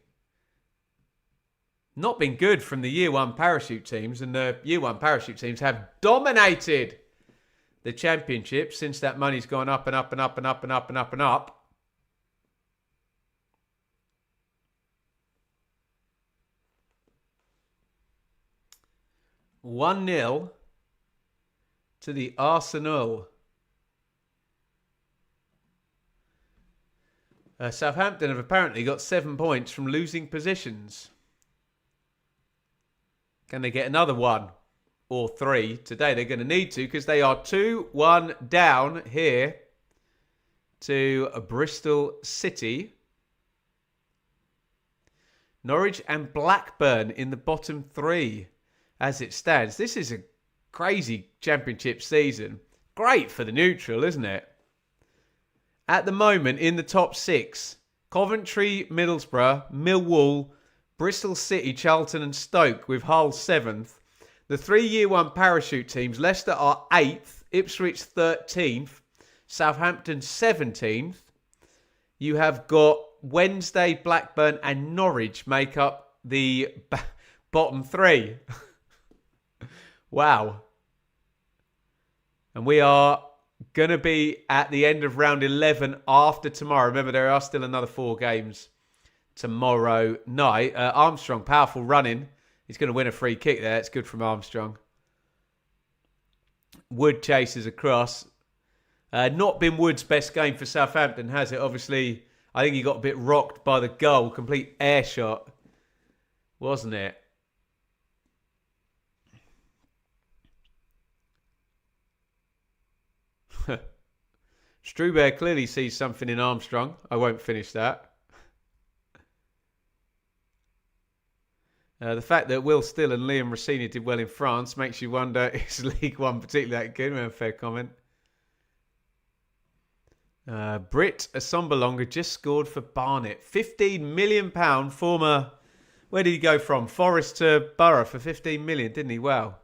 Not been good from the Year 1 parachute teams, and the Year 1 parachute teams have dominated the Championship since that money's gone up and up and up and up and up and up and up. 1-0 to the Arsenal. Southampton have apparently got 7 points from losing positions. Can they get another 1 or 3 today? They're going to need to, because they are 2-1 down here to Bristol City. Norwich and Blackburn in the bottom 3 as it stands. This is a crazy Championship season. Great for the neutral, isn't it? At the moment, in the top 6, Coventry, Middlesbrough, Millwall, Bristol City, Charlton and Stoke, with Hull 7th. The 3 Year 1 parachute teams, Leicester are 8th, Ipswich 13th, Southampton 17th. You have got Wednesday, Blackburn and Norwich make up the bottom 3. Wow. And we are going to be at the end of round 11 after tomorrow. Remember, there are still another 4 games tomorrow night. Armstrong, powerful running. He's going to win a free kick there. It's good from Armstrong. Wood chases across. Not been Wood's best game for Southampton, has it? Obviously, I think he got a bit rocked by the goal. Complete air shot, wasn't it? Struber clearly sees something in Armstrong. I won't finish that. The fact that Will Still and Liam Rossini did well in France makes you wonder, is League One particularly that good? A fair comment. Britt Assombalonga just scored for Barnet. £15 million former... Where did he go from? Forest to Borough for 15 million, didn't he? Wow.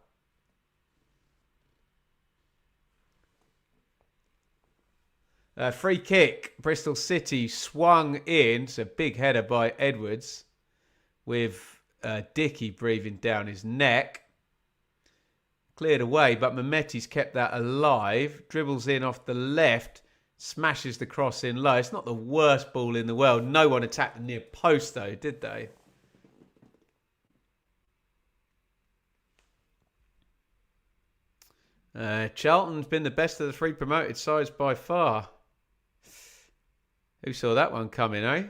Free kick. Bristol City swung in. It's a big header by Edwards with Dickey breathing down his neck. Cleared away, but Mehmeti's kept that alive. Dribbles in off the left. Smashes the cross in low. It's not the worst ball in the world. No one attacked the near post, though, did they? Charlton's been the best of the 3 promoted sides by far. Who saw that one coming, eh?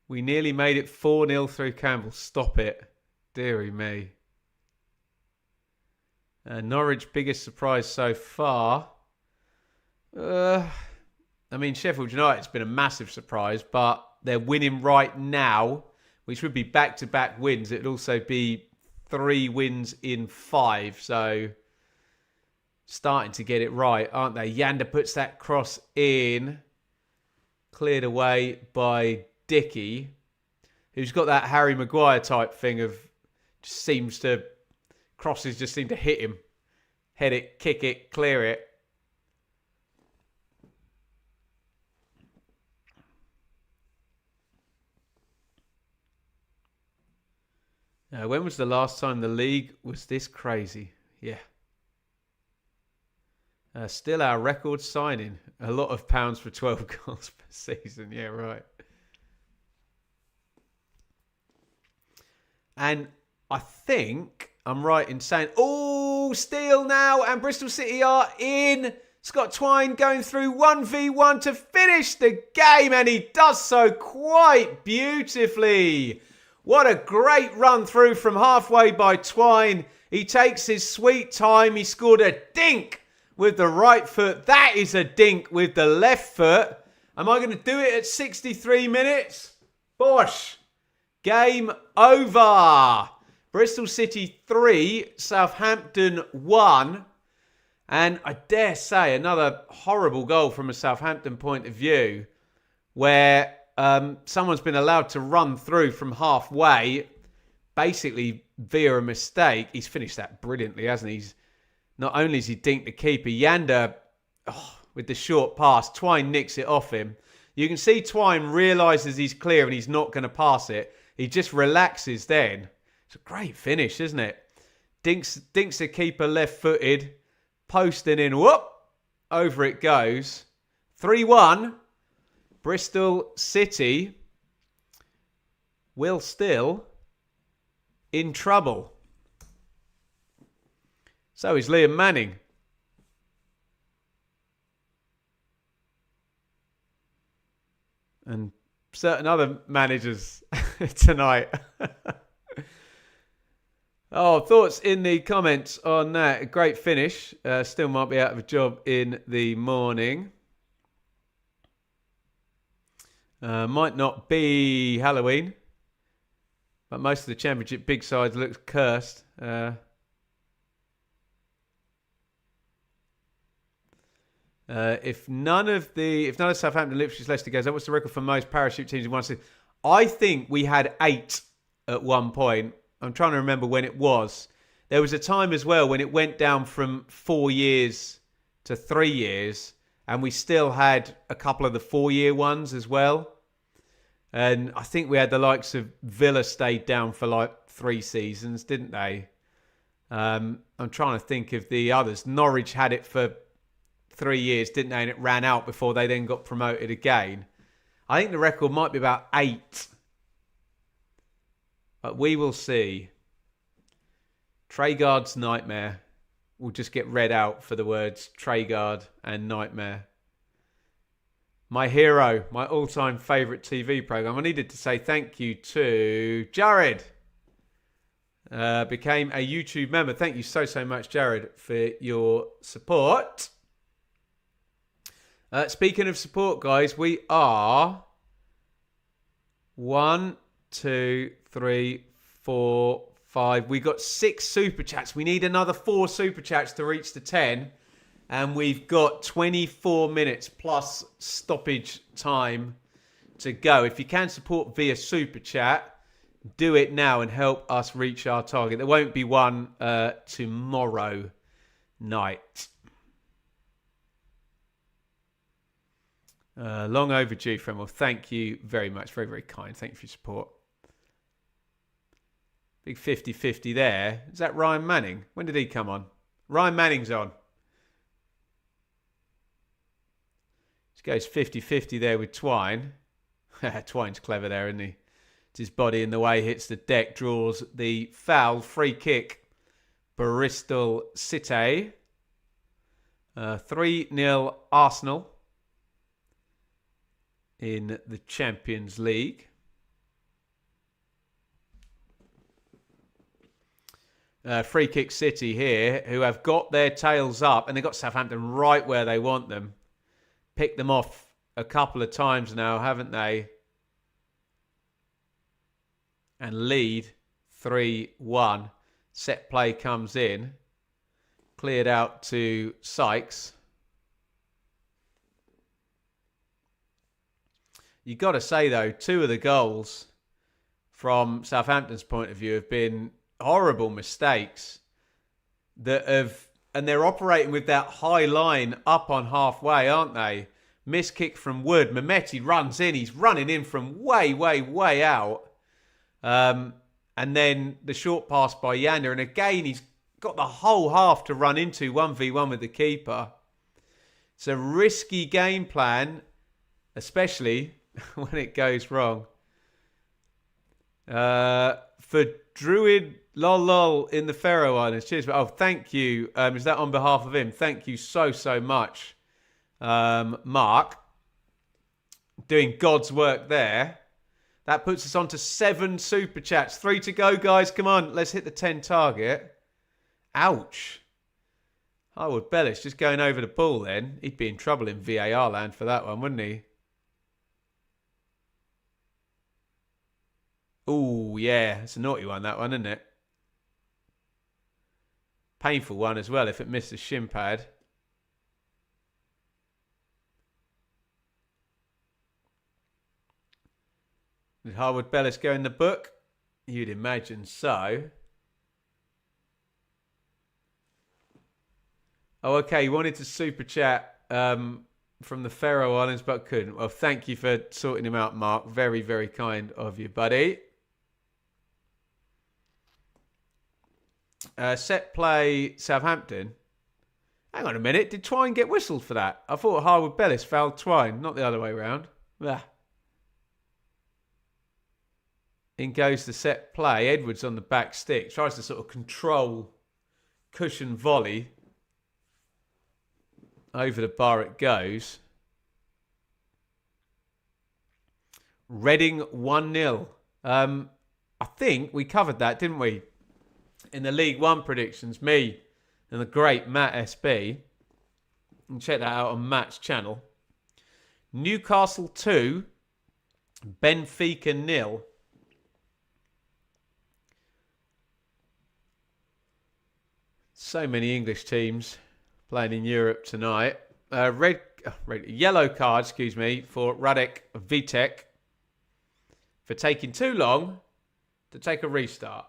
We nearly made it 4-0 through Campbell. Stop it. Deary me. Norwich, biggest surprise so far. I mean, Sheffield United's been a massive surprise, but they're winning right now, which would be back-to-back wins. It would also be 3 wins in 5. So, starting to get it right, aren't they? Yanda puts that cross in. Cleared away by Dickey, who's got that Harry Maguire type thing of just seems to... Crosses just seem to hit him. Head it, kick it, clear it. When was the last time the league was this crazy? Yeah. Still our record signing. A lot of pounds for 12 goals per season. Yeah, right. And I think I'm right in saying, oh, Steele now, and Bristol City are in. Scott Twine going through 1v1 to finish the game, and he does so quite beautifully. What a great run through from halfway by Twine. He takes his sweet time. He scored a dink with the right foot. That is a dink with the left foot. Am I going to do it at 63 minutes? Bosh. Game over. Bristol City 3, Southampton 1. And I dare say another horrible goal from a Southampton point of view, where someone's been allowed to run through from halfway, basically via a mistake. He's finished that brilliantly, hasn't he? Not only has he dinked the keeper, Yander, with the short pass, Twine nicks it off him. You can see Twine realises he's clear and he's not going to pass it. He just relaxes then. It's a great finish, isn't it? Dinks the keeper left-footed, posting in, whoop, over it goes. 3-1. Bristol City will still in trouble. So is Liam Manning. And certain other managers tonight. Thoughts in the comments on that. A great finish. Still might be out of a job in the morning. Might not be Halloween. But most of the Championship big sides looks cursed. If none of Southampton, Ipswich, Leicester goes, what's the record for most parachute teams in one season? I think we had 8 at one point. I'm trying to remember when it was. There was a time as well when it went down from 4 years to 3 years, and we still had a couple of the 4-year ones as well. And I think we had the likes of Villa stayed down for like 3 seasons, didn't they? I'm trying to think of the others. Norwich had it for 3 years, didn't they? And it ran out before they then got promoted again. I think the record might be about 8. But we will see. Treguard's nightmare will just get read out for the words Treguard and nightmare. My hero, my all-time favourite TV programme. I needed to say thank you to Jared. Became a YouTube member. Thank you so much, Jared, for your support. Speaking of support, guys, we are 1, 2, 3, 4, 5. We got 6 super chats. We need another 4 super chats to reach the 10. And we've got 24 minutes plus stoppage time to go. If you can support via super chat, do it now and help us reach our target. There won't be one tomorrow night. Long overdue, friend. Well, thank you very much. Very, very kind. Thank you for your support. Big 50-50 there. Is that Ryan Manning? When did he come on? Ryan Manning's on. Just goes 50-50 there with Twine. Twine's clever there, isn't he? It's his body in the way, hits the deck, draws the foul. Free kick. Bristol City. 3-0 Arsenal in the Champions League. Free kick City here, who have got their tails up, and they've got Southampton right where they want them. Picked them off a couple of times now, haven't they? And lead 3-1. Set play comes in. Cleared out to Sykes. You got to say, though, 2 of the goals from Southampton's point of view have been horrible mistakes and they're operating with that high line up on halfway, aren't they? Missed kick from Wood. Mehmeti runs in. He's running in from way out. And then the short pass by Yander. And again, he's got the whole half to run into 1v1 with the keeper. It's a risky game plan, especially when it goes wrong. For Druid lol in the Faroe Islands. Cheers. Oh, thank you. Is that on behalf of him? Thank you so much, Mark. Doing God's work there. That puts us on to 7 super chats. 3 to go, guys. Come on, let's hit the 10 target. Ouch. Howard Bellis just going over the ball then. He'd be in trouble in VAR land for that one, wouldn't he? Oh, yeah. It's a naughty one, that one, isn't it? Painful one as well if it missed the shin pad. Did Harwood Bellis go in the book? You'd imagine so. Oh, okay. You wanted to super chat from the Faroe Islands, but couldn't. Well, thank you for sorting him out, Mark. Very, very kind of you, buddy. Set play Southampton. Hang on a minute. Did Twine get whistled for that? I thought Harwood Bellis fouled Twine, not the other way around. In goes the set play. Edwards on the back stick. Tries to sort of control cushion volley. Over the bar it goes. Reading 1-0. I think we covered that, didn't we? In the League One predictions, me and the great Matt SB. You can check that out on Matt's channel. Newcastle 2, Benfica 0. So many English teams playing in Europe tonight. Yellow card, for Radek Vitek for taking too long to take a restart.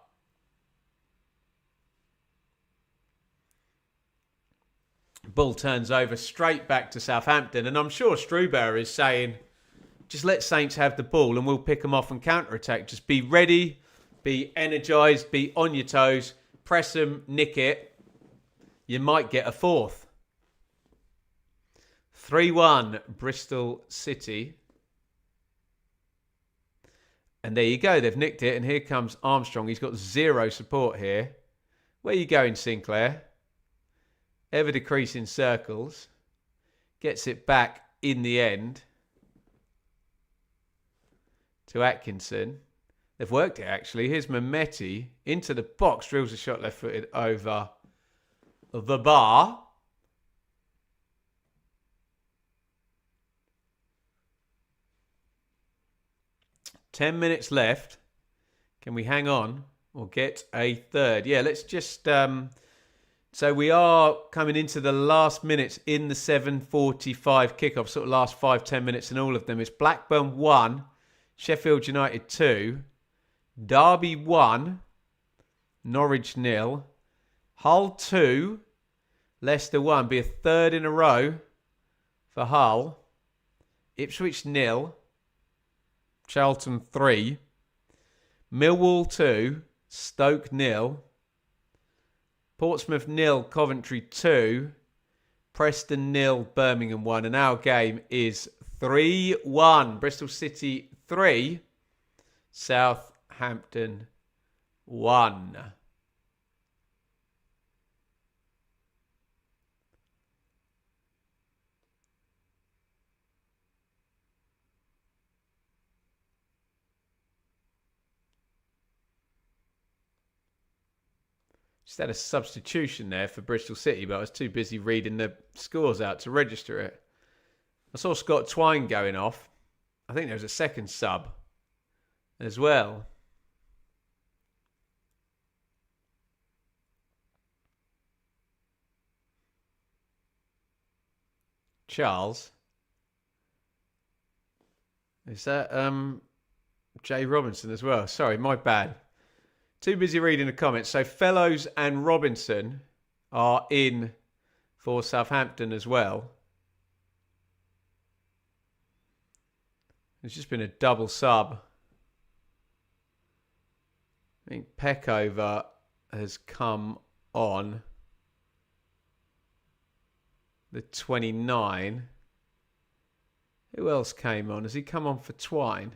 Ball turns over straight back to Southampton, and I'm sure Struber is saying, just let Saints have the ball and we'll pick them off and counter-attack. Just be ready, be energised, be on your toes, press them, nick it. You might get a fourth. 3-1 Bristol City. And there you go. They've nicked it. And here comes Armstrong. He's got zero support here. Where are you going, Sinclair? Ever decreasing circles. Gets it back in the end to Atkinson. They've worked it, actually. Here's Mehmeti into the box. Drills a shot left-footed over the bar. Ten minutes left. Can we hang on or get a third? Yeah, let's just... so we are coming into the last minutes in the 7:45 kickoff. Sort of last 5-10 minutes in all of them. It's Blackburn 1, Sheffield United 2, Derby 1, Norwich 0, Hull 2, Leicester 1. Be a third in a row for Hull. Ipswich 0, Charlton 3, Millwall 2, Stoke 0, Portsmouth 0, Coventry 2, Preston 0, Birmingham 1. And our game is 3-1. Bristol City 3, Southampton 1. Just had a substitution there for Bristol City, but I was too busy reading the scores out to register it. I saw Scott Twine going off. I think there was a second sub as well. Charles. Is that Jay Robinson as well? Sorry, my bad. Too busy reading the comments. So Fellows and Robinson are in for Southampton as well. There's just been a double sub. I think Peckover has come on the 29. Who else came on? Has he come on for Twine?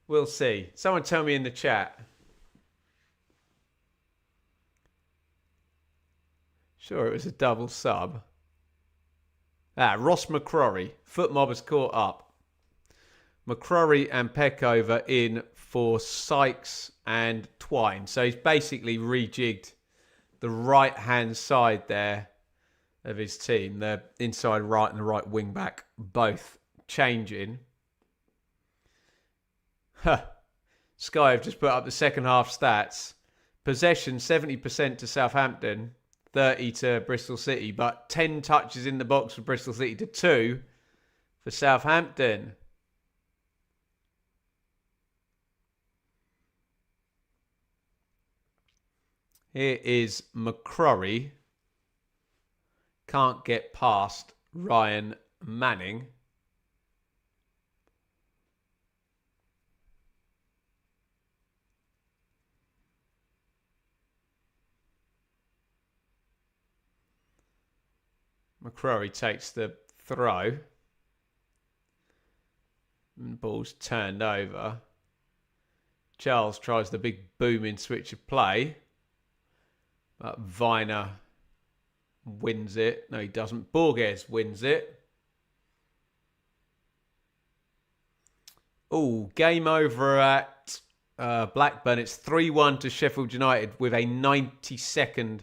We'll see. Someone tell me in the chat. Sure, it was a double sub. Ross McCrory. Foot mob has caught up. McCrory and Peckover in for Sykes and Twine. So he's basically rejigged the right-hand side there of his team. The inside right and the right wing-back both changing. Sky have just put up the second half stats. Possession 70% to Southampton, 30 to Bristol City, but 10 touches in the box for Bristol City to 2 for Southampton. Here is McCrory. Can't get past Ryan Manning. McCrory takes the throw. And ball's turned over. Charles tries the big booming switch of play. But Viner wins it. No, he doesn't. Borges wins it. Oh, game over at Blackburn. It's 3-1 to Sheffield United with a 92nd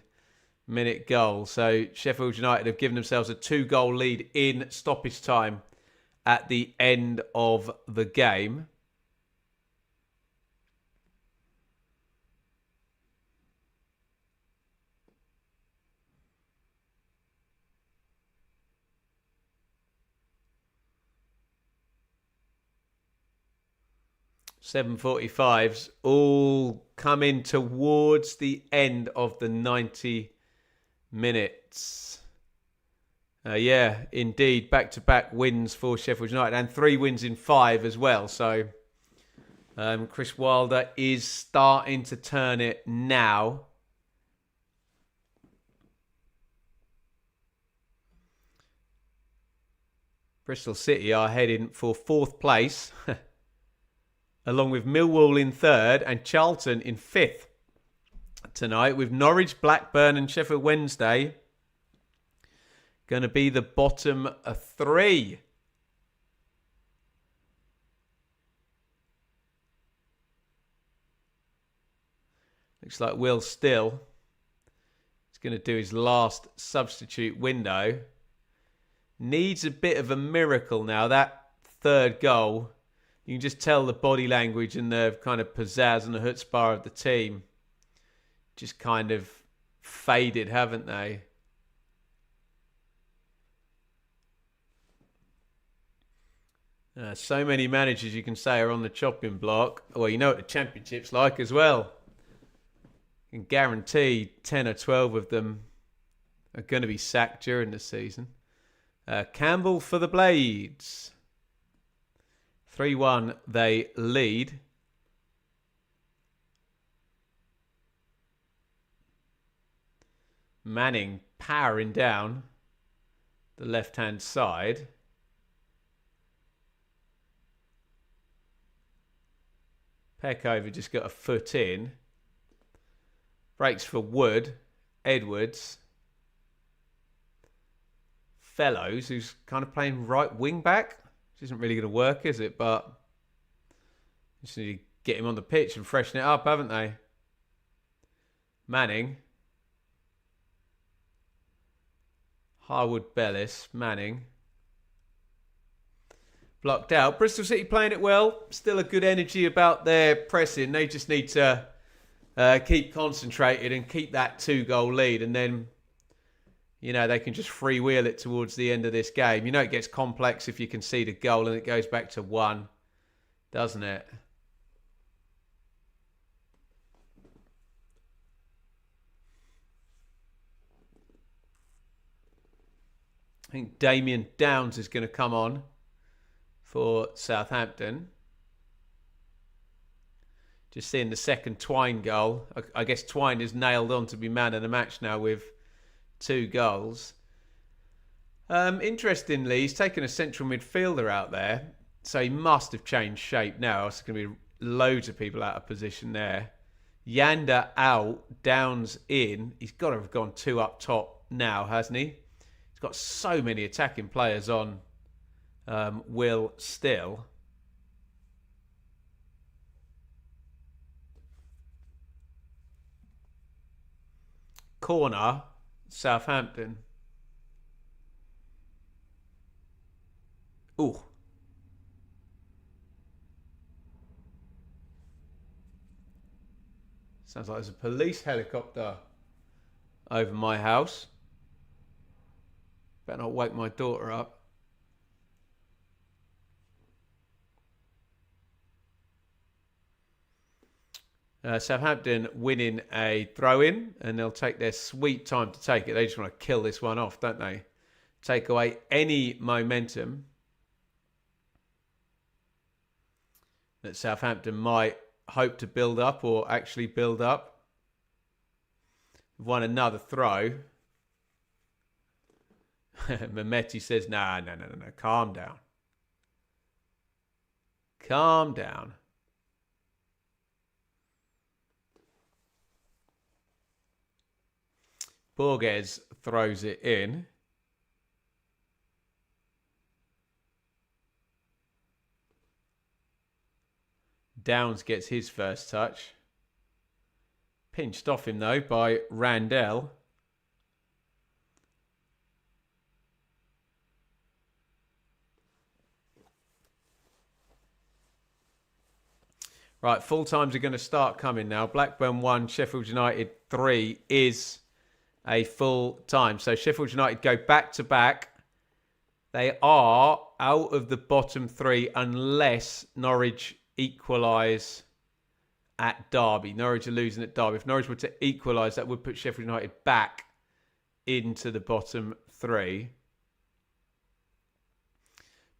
minute goal. So Sheffield United have given themselves a 2-goal lead in stoppage time at the end of the game. .745s all coming towards the end of the 90 minutes. Yeah, indeed. Back-to-back wins for Sheffield United and 3 wins in 5 as well. So Chris Wilder is starting to turn it now. Bristol City are heading for 4th place. Along with Millwall in 3rd and Charlton in 5th tonight, with Norwich, Blackburn and Sheffield Wednesday going to be the bottom 3. Looks like Will Still is going to do his last substitute window. Needs a bit of a miracle now. That 3rd goal, you can just tell the body language and the kind of pizzazz and the chutzpah of the team just kind of faded, haven't they? So many managers you can say are on the chopping block. Well, you know what the Championship's like as well. You can guarantee 10 or 12 of them are going to be sacked during the season. Campbell for the Blades. 3-1 they lead. Manning powering down the left-hand side. Peckover just got a foot in. Breaks for Wood. Edwards. Fellows, who's kind of playing right wing back. Which isn't really going to work, is it? But just need to get him on the pitch and freshen it up, haven't they? Manning. Harwood Bellis. Manning. Blocked out. Bristol City playing it well. Still a good energy about their pressing. They just need to keep concentrated and keep that 2-goal lead. And then, you know, they can just freewheel it towards the end of this game. You know it gets complex if you concede a goal and it goes back to 1, doesn't it? I think Damien Downs is going to come on for Southampton. Just seeing the second Twine goal. I guess Twine is nailed on to be man of the match now with 2 goals. Interestingly, he's taken a central midfielder out there. So he must have changed shape now. There's going to be loads of people out of position there. Yanda out, Downs in. He's got to have gone 2 up top now, hasn't he? He's got so many attacking players on Will Still. Corner, Southampton. Ooh. Sounds like there's a police helicopter over my house. Better not wake my daughter up. Southampton winning a throw-in, and they'll take their sweet time to take it. They just want to kill this one off, don't they? Take away any momentum that Southampton might hope to build up or actually build up. Won another throw. Mehmeti says, no. Calm down. Calm down. Borges throws it in. Downs gets his first touch. Pinched off him, though, by Randell. Right, full times are going to start coming now. Blackburn 1, Sheffield United 3 is a full time. So Sheffield United go back to back. They are out of the bottom 3 unless Norwich equalise at Derby. Norwich are losing at Derby. If Norwich were to equalise, that would put Sheffield United back into the bottom 3.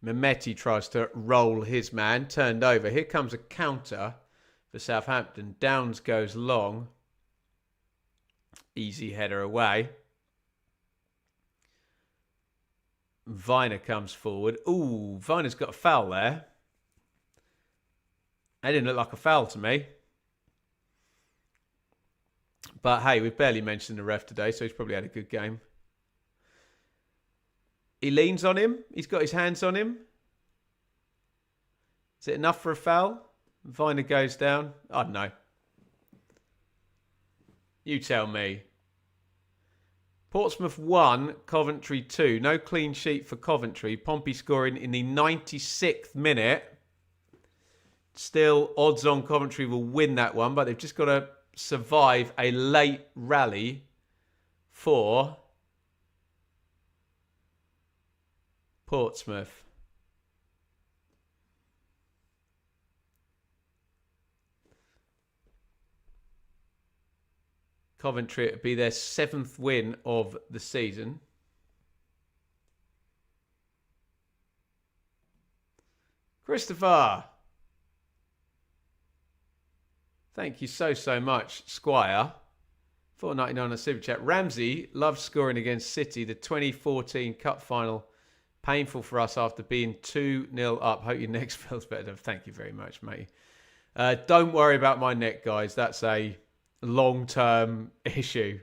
Mehmeti tries to roll his man. Turned over. Here comes a counter for Southampton. Downs goes long. Easy header away. Viner comes forward. Ooh, Viner's got a foul there. That didn't look like a foul to me. But hey, we've barely mentioned the ref today, so he's probably had a good game. He leans on him. He's got his hands on him. Is it enough for a foul? Viner goes down. I don't know. You tell me. Portsmouth 1, Coventry 2. No clean sheet for Coventry. Pompey scoring in the 96th minute. Still, odds on Coventry will win that one, but they've just got to survive a late rally for Portsmouth. Coventry, it would be their 7th win of the season. Christopher. Thank you so much, Squire. $4.99 on Super Chat. Ramsey loves scoring against City. The 2014 Cup final. Painful for us after being 2-0 up. Hope your neck feels better. Thank you very much, mate. Don't worry about my neck, guys. That's a long-term issue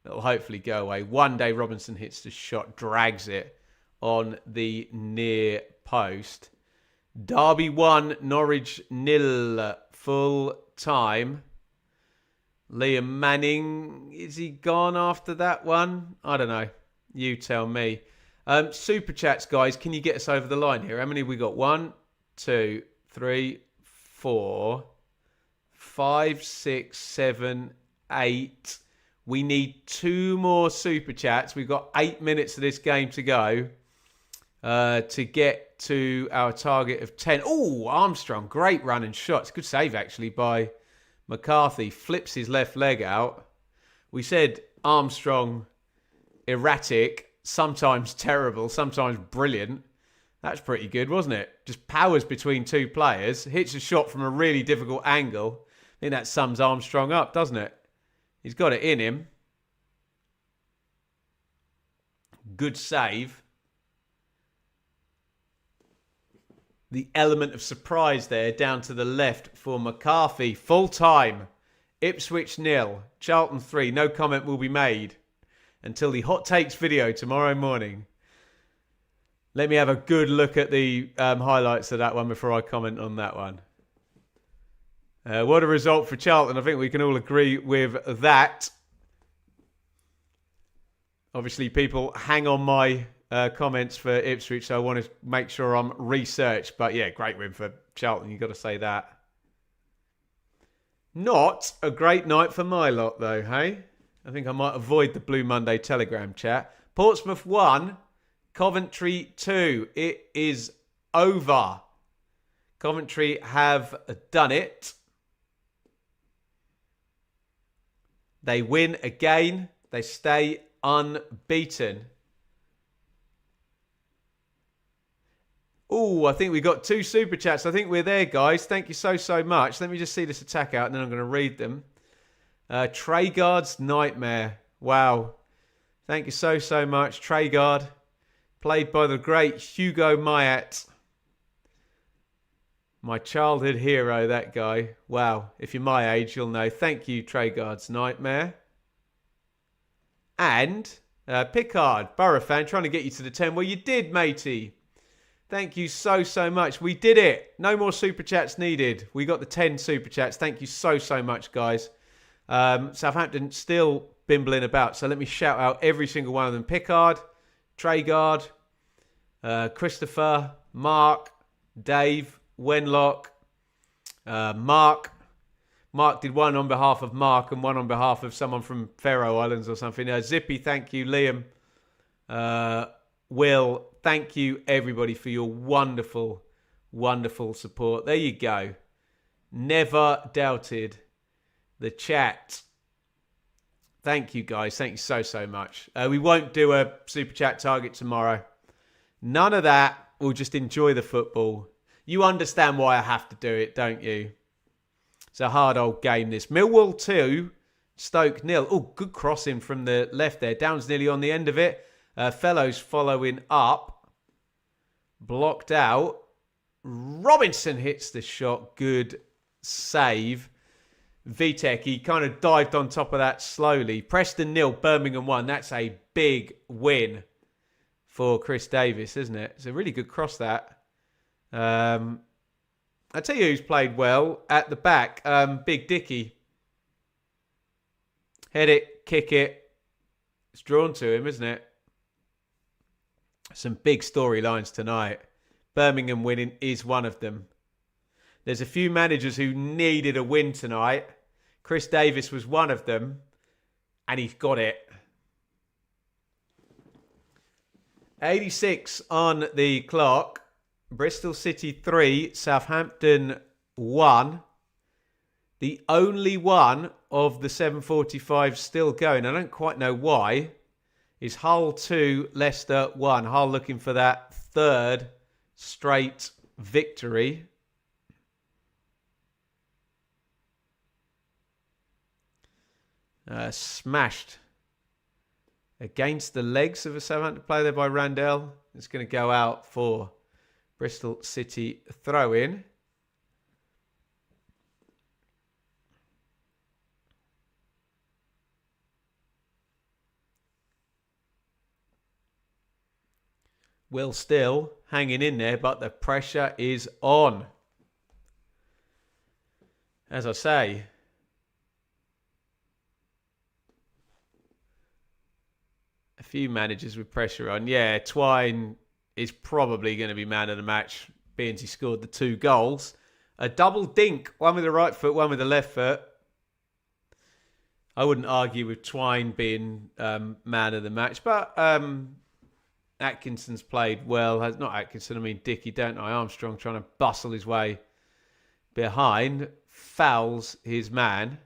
that will hopefully go away. One day Robinson hits the shot, drags it on the near post. Derby 1, Norwich 0, full time. Liam Manning, is he gone after that one? I don't know. You tell me. Super chats, guys. Can you get us over the line here? How many have we got? 1, 2, 3, 4, 5, 6, 7, 8. We need 2 more super chats. We've got 8 minutes of this game to go to get to our target of 10. Oh, Armstrong. Great run and shots. Good save, actually, by McCarthy. Flips his left leg out. We said Armstrong erratic, sometimes terrible, sometimes brilliant. That's pretty good, wasn't it? Just powers between 2 players. Hits a shot from a really difficult angle. I think that sums Armstrong up, doesn't it? He's got it in him. Good save. The element of surprise there down to the left for McCarthy. Full time. Ipswich 0. Charlton 3. No comment will be made until the Hot Takes video tomorrow morning. Let me have a good look at the highlights of that one before I comment on that one. What a result for Charlton. I think we can all agree with that. Obviously, people hang on my comments for Ipswich, so I want to make sure I'm researched. But yeah, great win for Charlton. You've got to say that. Not a great night for my lot, though, hey? I think I might avoid the Blue Monday Telegram chat. Portsmouth 1, Coventry 2. It is over. Coventry have done it. They win again. They stay unbeaten. Oh, I think we got 2 super chats. I think we're there, guys. Thank you so much. Let me just see this attack out, and then I'm going to read them. Treguard's Nightmare. Wow. Thank you so much. Treguard, played by the great Hugo Mayat. My childhood hero, that guy. Wow. If you're my age, you'll know. Thank you, Treguard's Nightmare. And Pickard, Borough fan, trying to get you to the 10. Well, you did, matey. Thank you so much. We did it. No more super chats needed. We got the 10 super chats. Thank you so much, guys. Southampton still bimbling about. So let me shout out every single one of them. Pickard, Treguard, Christopher, Mark, Dave, Wenlock, Mark. Mark did one on behalf of Mark and one on behalf of someone from Faroe Islands or something. Zippy, thank you. Liam, Will, thank you everybody for your wonderful, wonderful support. There you go. Never doubted the chat. Thank you guys. Thank you so much. We won't do a super chat target tomorrow. None of that. We'll just enjoy the football. You understand why I have to do it, don't you? It's a hard old game, this. Millwall 2, Stoke 0. Oh, good crossing from the left there. Downs nearly on the end of it. Fellows following up. Blocked out. Robinson hits the shot. Good save. Vitek, he kind of dived on top of that slowly. Preston 0, Birmingham 1. That's a big win for Chris Davis, isn't it? It's a really good cross, that. I'll tell you who's played well at the back. Big Dicky. Head it, kick it. It's drawn to him, isn't it? Some big storylines tonight. Birmingham winning is one of them. There's a few managers who needed a win tonight. Chris Davis was one of them. And he's got it. 86 on the clock. Bristol City 3, Southampton 1. The only one of the 7:45 still going. I don't quite know why. Is Hull 2, Leicester 1. Hull looking for that 3rd straight victory. Smashed against the legs of a Southampton player there by Randell. It's going to go out for Bristol City throw-in. Will still hanging in there, but the pressure is on. As I say, a few managers with pressure on. Yeah, Twine is probably going to be man of the match, being he scored the 2 goals. A double dink, one with the right foot, one with the left foot. I wouldn't argue with Twine being man of the match, but Atkinson's played well. Not Atkinson, I mean Dicky, don't I? Armstrong trying to bustle his way behind. Fouls his man,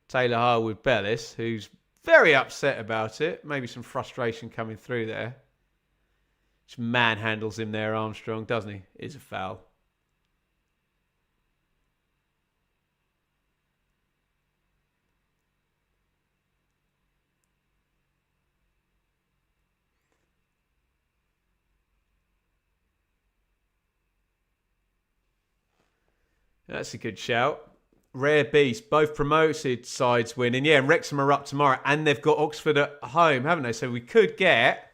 Taylor Harwood Bellis, who's very upset about it. Maybe some frustration coming through there. Just manhandles him there, Armstrong, doesn't he? It is a foul. That's a good shout. Rare beast. Both promoted sides winning. Yeah, and Wrexham are up tomorrow. And they've got Oxford at home, haven't they? So we could get...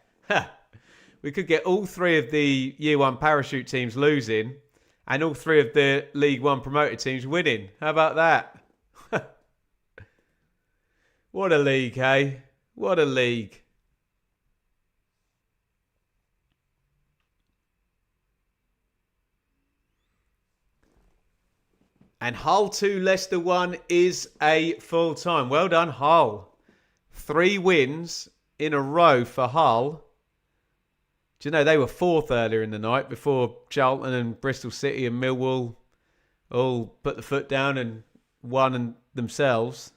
we could get all 3 of the Year 1 parachute teams losing and all 3 of the League 1 promoted teams winning. How about that? What a league, hey? What a league. And Hull 2, Leicester 1 is a full time. Well done, Hull. 3 wins in a row for Hull. Do you know they were 4th earlier in the night before Charlton and Bristol City and Millwall all put the foot down and won themselves?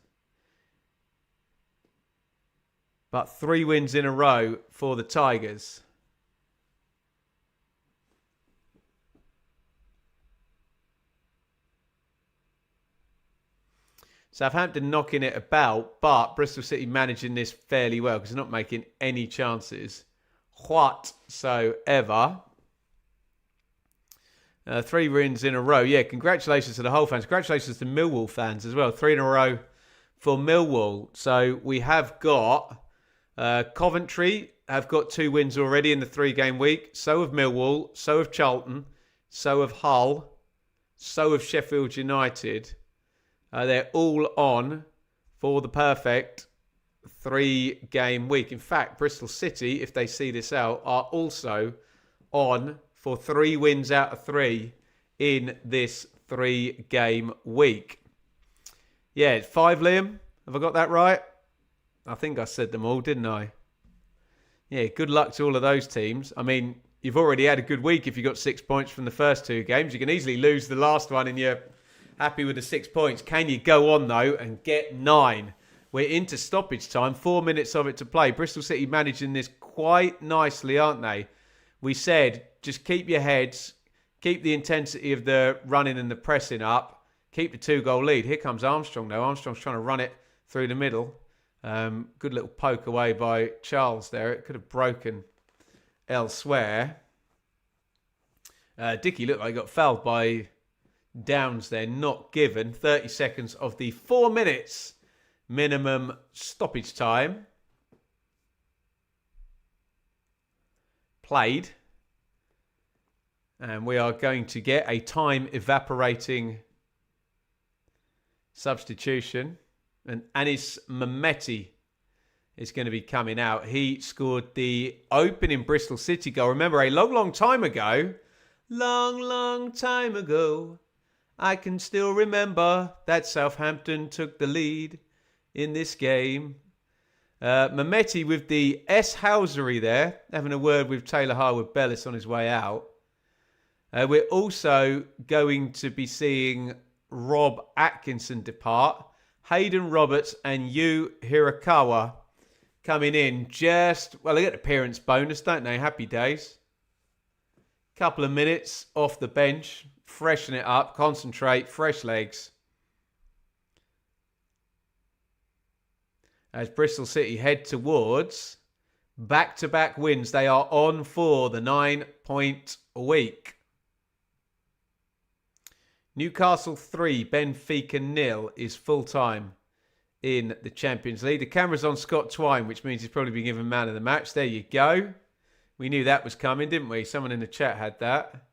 But 3 wins in a row for the Tigers. Southampton knocking it about, but Bristol City managing this fairly well because they're not making any chances whatsoever. 3 wins in a row. Yeah, congratulations to the whole fans. Congratulations to Millwall fans as well. 3 in a row for Millwall. So we have got Coventry have got 2 wins already in the 3-game week. So have Millwall. So have Charlton. So have Hull. So have Sheffield United. They're all on for the perfect 3-game week. In fact, Bristol City, if they see this out, are also on for 3 wins out of 3 in this 3-game week. Yeah, it's 5, Liam. Have I got that right? I think I said them all, didn't I? Yeah, good luck to all of those teams. I mean, you've already had a good week if you got 6 points from the first 2 games. You can easily lose the last one and you're happy with the 6 points. Can you go on, though, and get 9? We're into stoppage time. 4 minutes of it to play. Bristol City managing this quite nicely, aren't they? We said, just keep your heads, keep the intensity of the running and the pressing up, keep the 2-goal lead. Here comes Armstrong, though. Armstrong's trying to run it through the middle. Good little poke away by Charles there. It could have broken elsewhere. Dickey looked like he got fouled by Downs there, not given. 30 seconds of the 4 minutes minimum stoppage time played. And we are going to get a time evaporating substitution. And Anis Mehmeti is going to be coming out. He scored the opening Bristol City goal. Remember, a long time ago, long time ago, I can still remember that Southampton took the lead in this game. Mehmeti with the S-Housery there, having a word with Taylor Harwood-Bellis on his way out. We're also going to be seeing Rob Atkinson depart. Hayden Roberts and Yu Hirakawa coming in just, well, they get appearance bonus, don't they? Happy days. Couple of minutes off the bench, freshen it up, concentrate, fresh legs. As Bristol City head towards back-to-back wins, they are on for the 9-point week. Newcastle 3, Benfica 0 is full-time in the Champions League. The camera's on Scott Twine, which means he's probably been given man of the match. There you go. We knew that was coming, didn't we? Someone in the chat had that.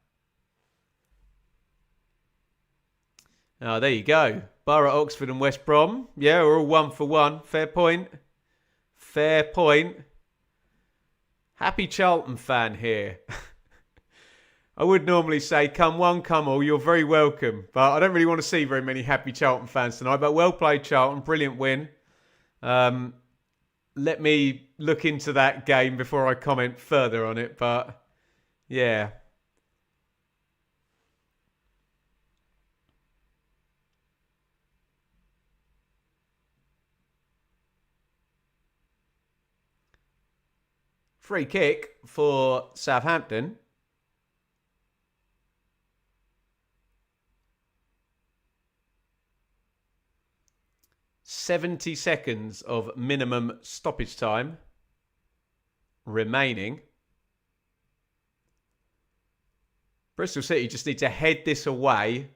Oh, there you go. Borough, Oxford and West Brom. Yeah, we're all 1 for 1. Fair point. Fair point. Happy Charlton fan here. I would normally say, come one, come all, you're very welcome. But I don't really want to see very many happy Charlton fans tonight. But well played, Charlton. Brilliant win. Let me look into that game before I comment further on it. But, yeah. Free kick for Southampton. "70 seconds of minimum stoppage time remaining. Bristol City just need to head this away.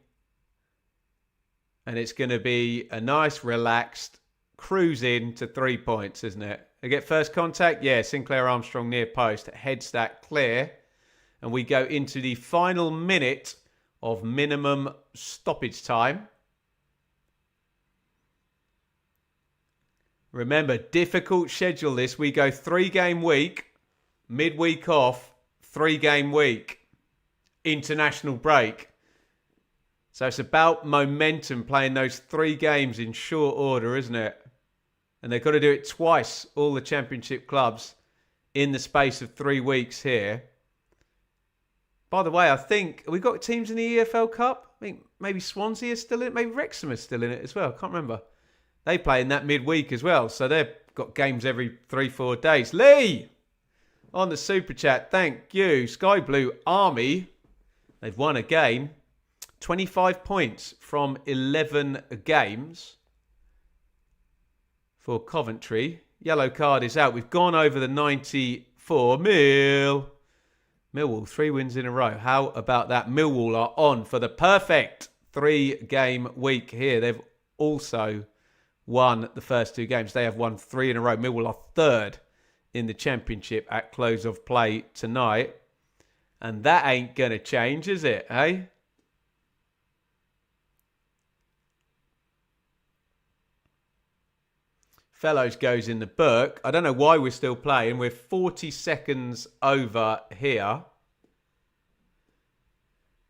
And it's going to be a nice, relaxed cruise in to 3 points, isn't it? They get first contact. Yeah, Sinclair Armstrong near post. Heads that clear. And we go into the final minute of minimum stoppage time. Remember, difficult schedule this. We go 3-game week, midweek off, 3-game week, international break. So it's about momentum, playing those 3 games in short order, isn't it? And they've got to do it twice, all the Championship clubs, in the space of 3 weeks here. By the way, I think, we've got teams in the EFL Cup. I think maybe Swansea is still in it. Maybe Wrexham is still in it as well. I can't remember. They play in that midweek as well. So they've got games every 3-4 days. Lee, on the super chat, thank you. Sky Blue Army, they've won again. 25 points from 11 games for Coventry. Yellow card is out. We've gone over the 94. Millwall, 3 wins in a row. How about that? Millwall are on for the perfect 3-game week here. They've also won the first 2 games. They have won 3 in a row. Millwall are 3rd in the Championship at close of play tonight. And that ain't going to change, is it, eh? Fellows goes in the book. I don't know why we're still playing. We're 40 seconds over here.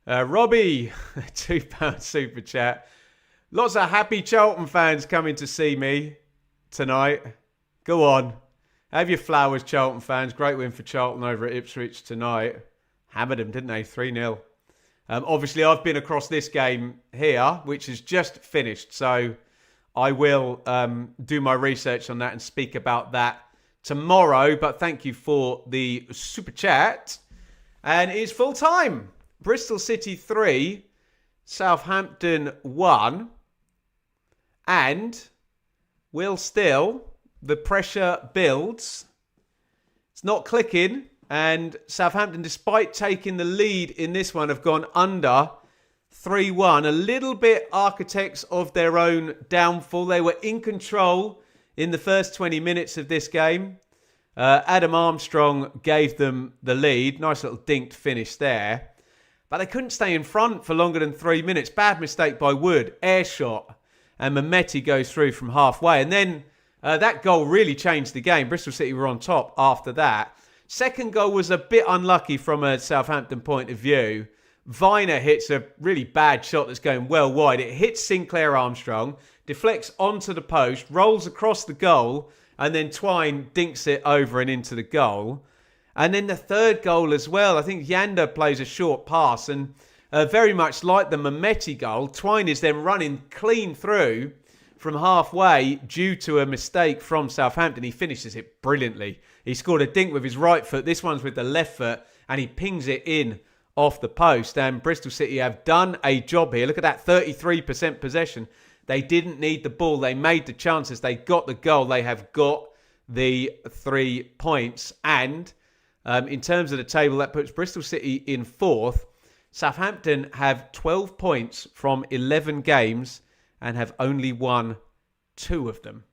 Robbie, £2 super chat. Lots of happy Charlton fans coming to see me tonight. Go on. Have your flowers, Charlton fans. Great win for Charlton over at Ipswich tonight. Hammered them, didn't they? 3-0. Obviously, I've been across this game here, which has just finished. So I will do my research on that and speak about that tomorrow. But thank you for the super chat. And it's full time. Bristol City 3, Southampton 1. And will still, the pressure builds. It's not clicking. And Southampton, despite taking the lead in this one, have gone under 3-1. A little bit architects of their own downfall. They were in control in the first 20 minutes of this game. Adam Armstrong gave them the lead. Nice little dinked finish there. But they couldn't stay in front for longer than 3 minutes. Bad mistake by Wood. Air shot. And Mehmeti goes through from halfway. And then that goal really changed the game. Bristol City were on top after that. Second goal was a bit unlucky from a Southampton point of view. Viner hits a really bad shot that's going well wide. It hits Sinclair Armstrong, deflects onto the post, rolls across the goal, and then Twine dinks it over and into the goal. And then the third goal as well. I think Yanda plays a short pass, and very much like the Mehmeti goal, Twine is then running clean through from halfway due to a mistake from Southampton. He finishes it brilliantly. He scored a dink with his right foot. This one's with the left foot, and he pings it in off the post. And Bristol City have done a job here. Look at that, 33% possession. They didn't need the ball. They made the chances. They got the goal. They have got the 3 points. And in terms of the table, that puts Bristol City in 4th. Southampton have 12 points from 11 games and have only won 2 of them.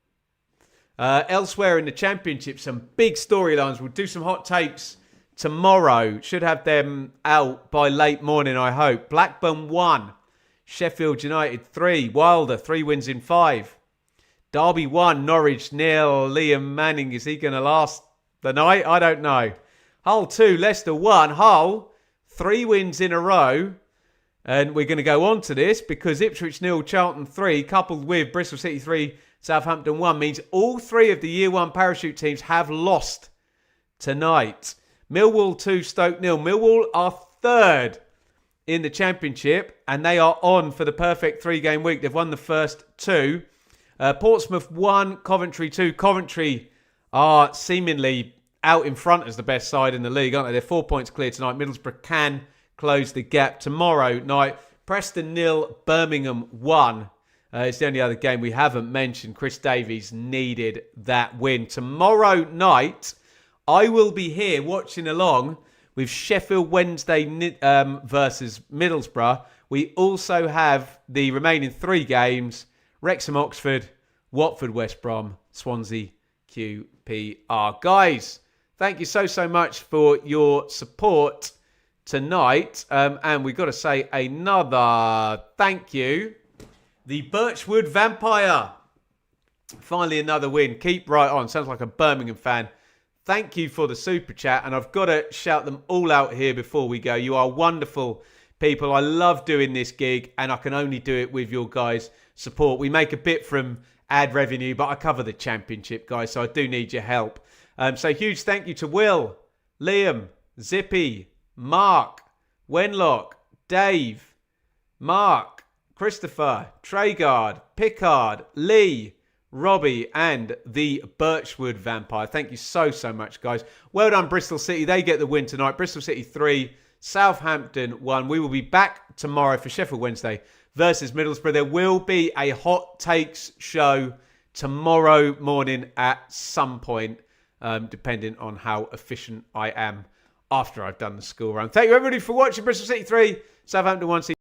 Elsewhere in the Championship, some big storylines. We'll do some hot takes tomorrow. Should have them out by late morning, I hope. Blackburn 1. Sheffield United 3. Wilder 3 wins in 5. Derby 1. Norwich 0. Liam Manning, is he going to last the night? I don't know. Hull 2. Leicester 1. Hull 3 wins in a row. And we're going to go on to this because Ipswich 0, Charlton 3, coupled with Bristol City 3, Southampton 1, means all 3 of the Year 1 parachute teams have lost tonight. Millwall 2, Stoke 0. Millwall are 3rd in the Championship and they are on for the perfect 3-game week. They've won the first 2. Portsmouth 1, Coventry 2. Coventry are seemingly out in front as the best side in the league, aren't they? They're 4 points clear tonight. Middlesbrough can close the gap tomorrow night. Preston 0, Birmingham 1. It's the only other game we haven't mentioned. Chris Davies needed that win. Tomorrow night, I will be here watching along with Sheffield Wednesday versus Middlesbrough. We also have the remaining 3 games. Wrexham Oxford, Watford West Brom, Swansea QPR. Guys, thank you so much for your support tonight. And we've got to say another thank you. The Birchwood Vampire. Finally another win. Keep right on. Sounds like a Birmingham fan. Thank you for the super chat. And I've got to shout them all out here before we go. You are wonderful people. I love doing this gig and I can only do it with your guys' support. We make a bit from ad revenue, but I cover the Championship, guys, so I do need your help. So huge thank you to Will, Liam, Zippy, Mark, Wenlock, Dave, Mark, Christopher, Tragard, Pickard, Lee, Robbie, and the Birchwood Vampire. Thank you so much, guys. Well done, Bristol City. They get the win tonight. Bristol City 3, Southampton 1. We will be back tomorrow for Sheffield Wednesday versus Middlesbrough. There will be a hot takes show tomorrow morning at some point, depending on how efficient I am after I've done the school run. Thank you, everybody, for watching. Bristol City 3, Southampton 1.